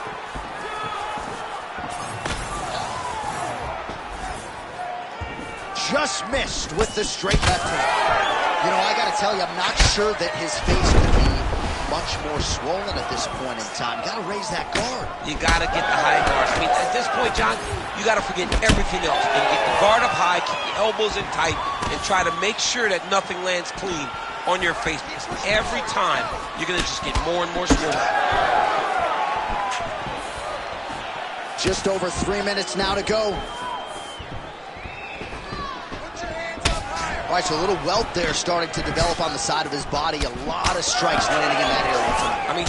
Just missed with the straight left hand. You know, I got to tell you, I'm not sure that his face could be much more swollen at this point in time. Got to raise that guard. You got to get the high guard. I mean, at this point, John, you got to forget everything else and get the guard up high, keep the elbows in tight, and try to make sure that nothing lands clean on your face. Every time, you're going to just get more and more swollen. Just over 3 minutes now to go. All right, so a little welt there starting to develop on the side of his body. A lot of strikes landing in that area tonight. I mean,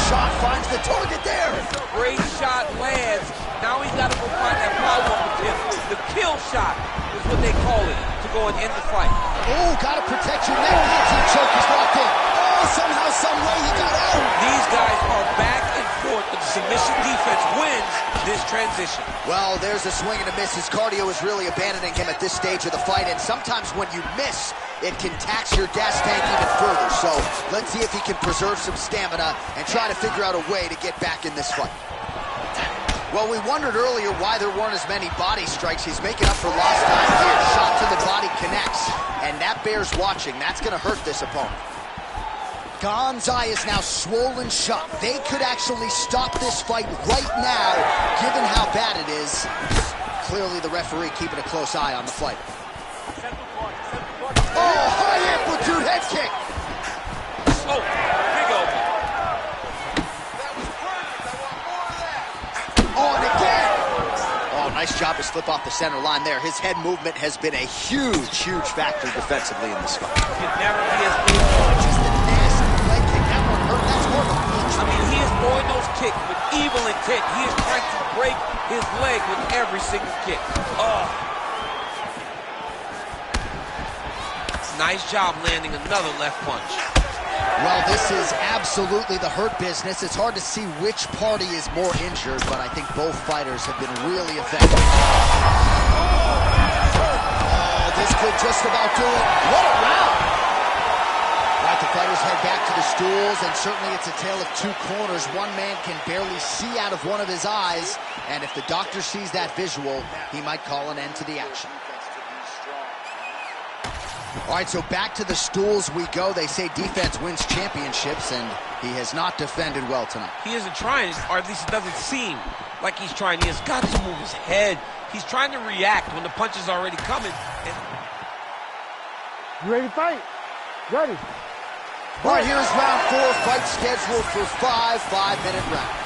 shot finds the target there. Great shot lands. Now he's got to go find that follow-up attempt. The kill shot is what they call it, to go and end the fight. Oh, got to protect your neck. Guillotine choke is locked in. Oh, somehow, some way he got out. These guys are back and forth, but the submission defense wins this transition. Well, there's a swing and a miss. His cardio is really abandoning him at this stage of the fight, and sometimes when you miss, it can tax your gas tank even further. So let's see if he can preserve some stamina and try to figure out a way to get back in this fight. Well, we wondered earlier why there weren't as many body strikes. He's making up for lost time here. Shot to the body connects, and that bears watching. That's going to hurt this opponent. Gane's eye is now swollen shut. They could actually stop this fight right now, given how bad it is. Clearly the referee keeping a close eye on the fight. Oh, high amplitude head kick. Oh, big open. Oh, and again. Oh, nice job to slip off the center line there. His head movement has been a huge, huge factor defensively in this fight. Can never be as big. Just a nasty leg kick. That one hurt. That's more of a punch. I mean, he is throwing those kicks with evil intent. He is trying to break his leg with every single kick. Oh. nice job landing another left punch. Well, this is absolutely the hurt business. It's hard to see which party is more injured, but I think both fighters have been really effective. Oh, this could just about do it. What a round! Right, the fighters head back to the stools, and certainly it's a tale of two corners. One man can barely see out of one of his eyes, and if the doctor sees that visual, he might call an end to the action. All right, so back to the stools we go. They say defense wins championships, and he has not defended well tonight. He isn't trying, or at least it doesn't seem like he's trying. He has got to move his head. He's trying to react when the punch is already coming. You ready to fight? Ready. All right, here's round 4, fight scheduled for 5 5-minute rounds.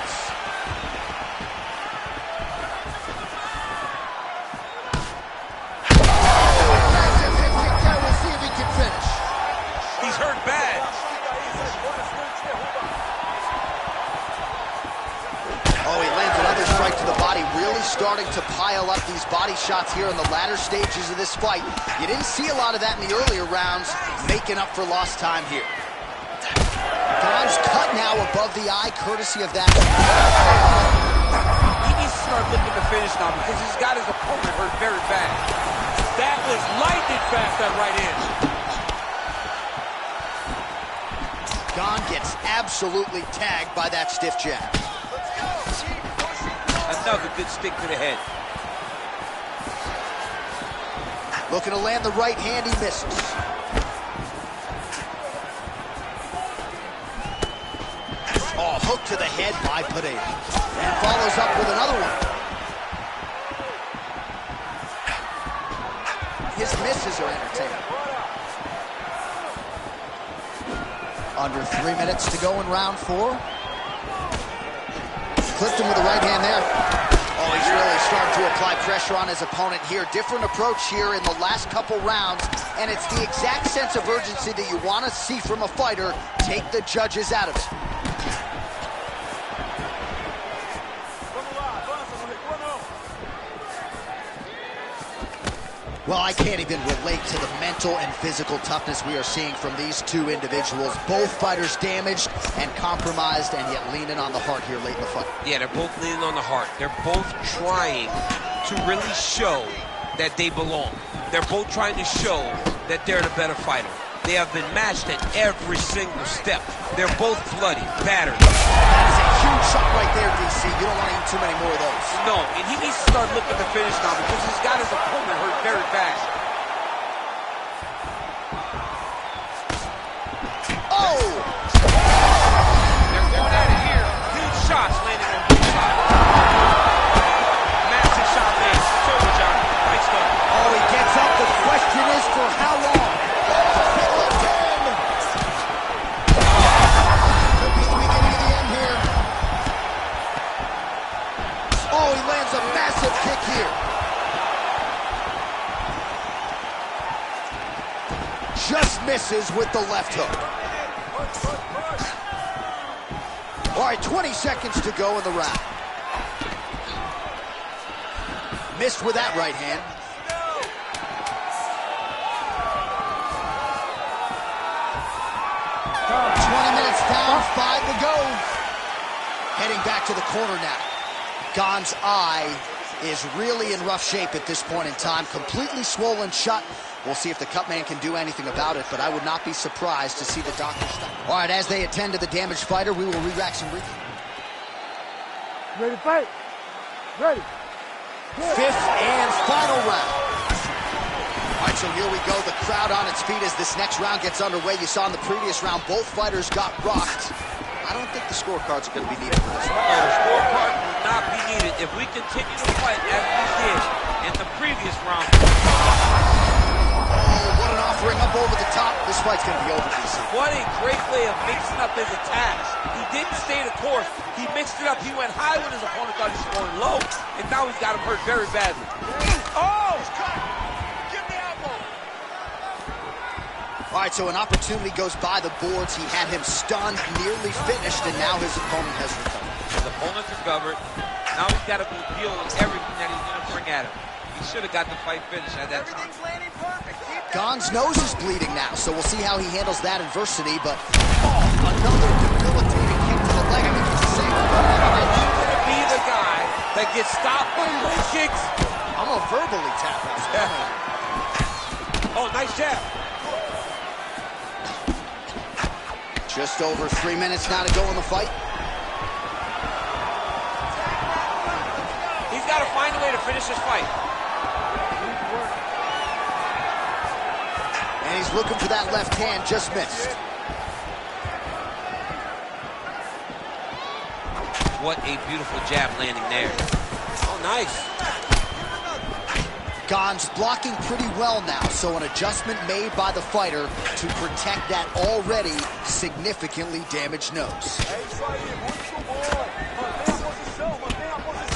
He's hurt bad. Oh, he lands another strike to the body, really starting to pile up these body shots here in the latter stages of this fight. You didn't see a lot of that in the earlier rounds, making up for lost time here. right now above the eye, courtesy of that. He needs to start looking to finish now because he's got his opponent hurt very bad. That was lightning fast, that right hand. GANE gets absolutely tagged by that stiff jab. Another good stick to the head. Looking to land the right hand, he misses. Oh, hook to the head by Pereira. And follows up with another one. His misses are entertaining. Under 3 minutes to go in round 4. Clipped him with the right hand there. Oh, he's really starting to apply pressure on his opponent here. Different approach here in the last couple rounds, and it's the exact sense of urgency that you want to see from a fighter. Take the judges out of it. Well, I can't even relate to the mental and physical toughness we are seeing from these two individuals. Both fighters damaged and compromised, and yet leaning on the heart here late in the fight. Yeah, they're both leaning on the heart. They're both trying to really show that they belong. They're both trying to show that they're the better fighter. They have been matched at every single step. They're both bloody, battered. That is a huge shot right there, DC. You don't want to eat too many more of those. No, and he needs to start looking to finish now because he's got his opponent hurt very bad. Oh! They're going at it here. Huge shots landing on both sides. Massive shot lands. It's over, John. Fight's done. Oh, he gets up. The question is for how long? Could be the beginning of the end here. Oh, he lands a massive kick here. Just misses with the left hook. All right, 20 seconds to go in the round. Missed with that right hand. 20 minutes down, 5 to go. Heading back to the corner now. GANE's eye is really in rough shape at this point in time. Completely swollen shut. We'll see if the cut man can do anything about it, but I would not be surprised to see the doctor stop. All right, as they attend to the damaged fighter, we will re-rack some re. Ready to fight? Ready. Fifth and final round. All right, so here we go. The crowd on its feet as this next round gets underway. You saw in the previous round, both fighters got rocked. I don't think the scorecards are going to be needed for this one. No, the scorecard will not be needed if we continue to fight as we did in the previous round. Oh, what an offering up over the top. This fight's going to be over, DC. What a great way of mixing up his attacks. He didn't stay the course. He mixed it up. He went high when his opponent thought he was going low, and now he's got him hurt very badly. Oh! Give me elbow! All right, so an opportunity goes by the boards. He had him stunned, nearly finished, and now his opponent has recovered. His opponent's recovered. Now he's got to deal with everything that he's going to bring at him. He should have got the fight finished at that time. GANE's nose is bleeding now, so we'll see how he handles that adversity, but another debilitating kick to the leg. I mean, it's the same. He's going to be the guy that gets stopped by leg kicks. I'm going to verbally tap him. Oh, nice jab. Just over 3 minutes now to go in the fight. He's got to find a way to finish this fight. And he's looking for that left hand, just missed. What a beautiful jab landing there. Oh, nice. GANE's blocking pretty well now, so an adjustment made by the fighter to protect that already significantly damaged nose.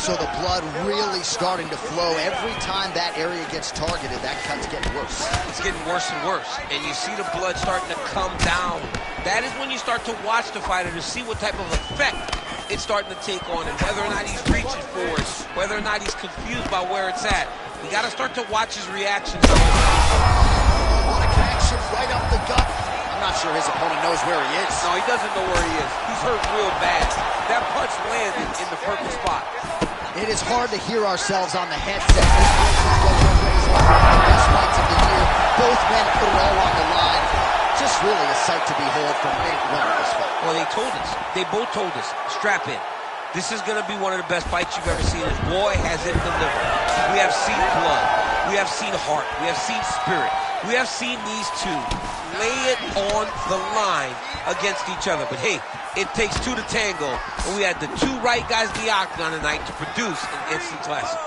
So the blood really starting to flow. Every time that area gets targeted, that cut's getting worse. It's getting worse and worse, and you see the blood starting to come down. That is when you start to watch the fighter to see what type of effect it's starting to take on him, whether or not he's reaching for it, whether or not he's confused by where it's at. You got to start to watch his reactions. Oh, what a connection right up the gut. I'm not sure his opponent knows where he is. No, he doesn't know where he is. He's hurt real bad. That punch landed in the perfect spot. It is hard to hear ourselves on the headset. This is one of the best fights of the year. Both men put it all on the line. Just really a sight to behold from minute one of this fight. Well, they told us. They both told us. Strap in. This is going to be one of the best fights you've ever seen. And boy, has it delivered. We have seen blood. We have seen heart. We have seen spirit. We have seen these two lay it on the line against each other. But hey, it takes two to tango. And we had the two right guys in the octagon tonight to produce an instant classic.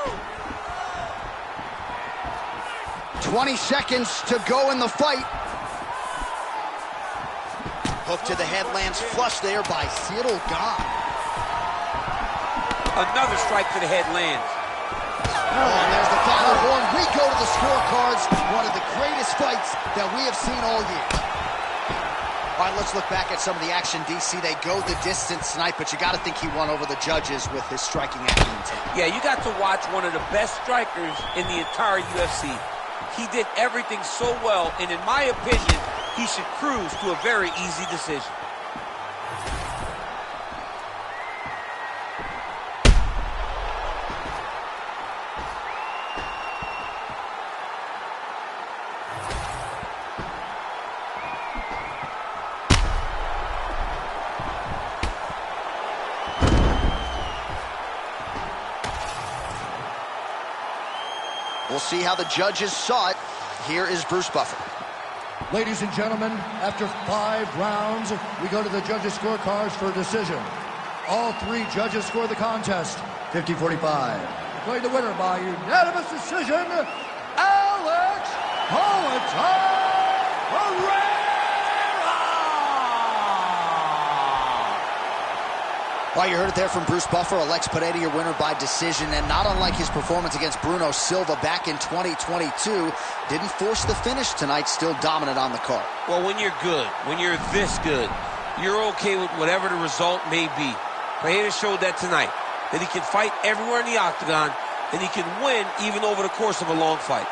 20 seconds to go in the fight. Hook to the head lands flush there by Cyril Gane. Another strike to the head lands. Oh, and there's the final horn. We go to the scorecards. One of the greatest fights that we have seen all year. All right, let's look back at some of the action, DC. They go the distance tonight, but you got to think he won over the judges with his striking acumen. Yeah, you got to watch one of the best strikers in the entire UFC. He did everything so well, and in my opinion, he should cruise to a very easy decision. We'll see how the judges saw it. Here is Bruce Buffer. Ladies and gentlemen, after 5 rounds, we go to the judges' scorecards for a decision. All 3 judges score the contest, 50-45. Declared the winner by unanimous decision, Alex PEREIRA! Well, you heard it there from Bruce Buffer. Alex Pereira, your winner by decision, and not unlike his performance against Bruno Silva back in 2022, didn't force the finish tonight, still dominant on the card. Well, when you're good, when you're this good, you're okay with whatever the result may be. Pereira showed that tonight, that he can fight everywhere in the octagon, and he can win even over the course of a long fight.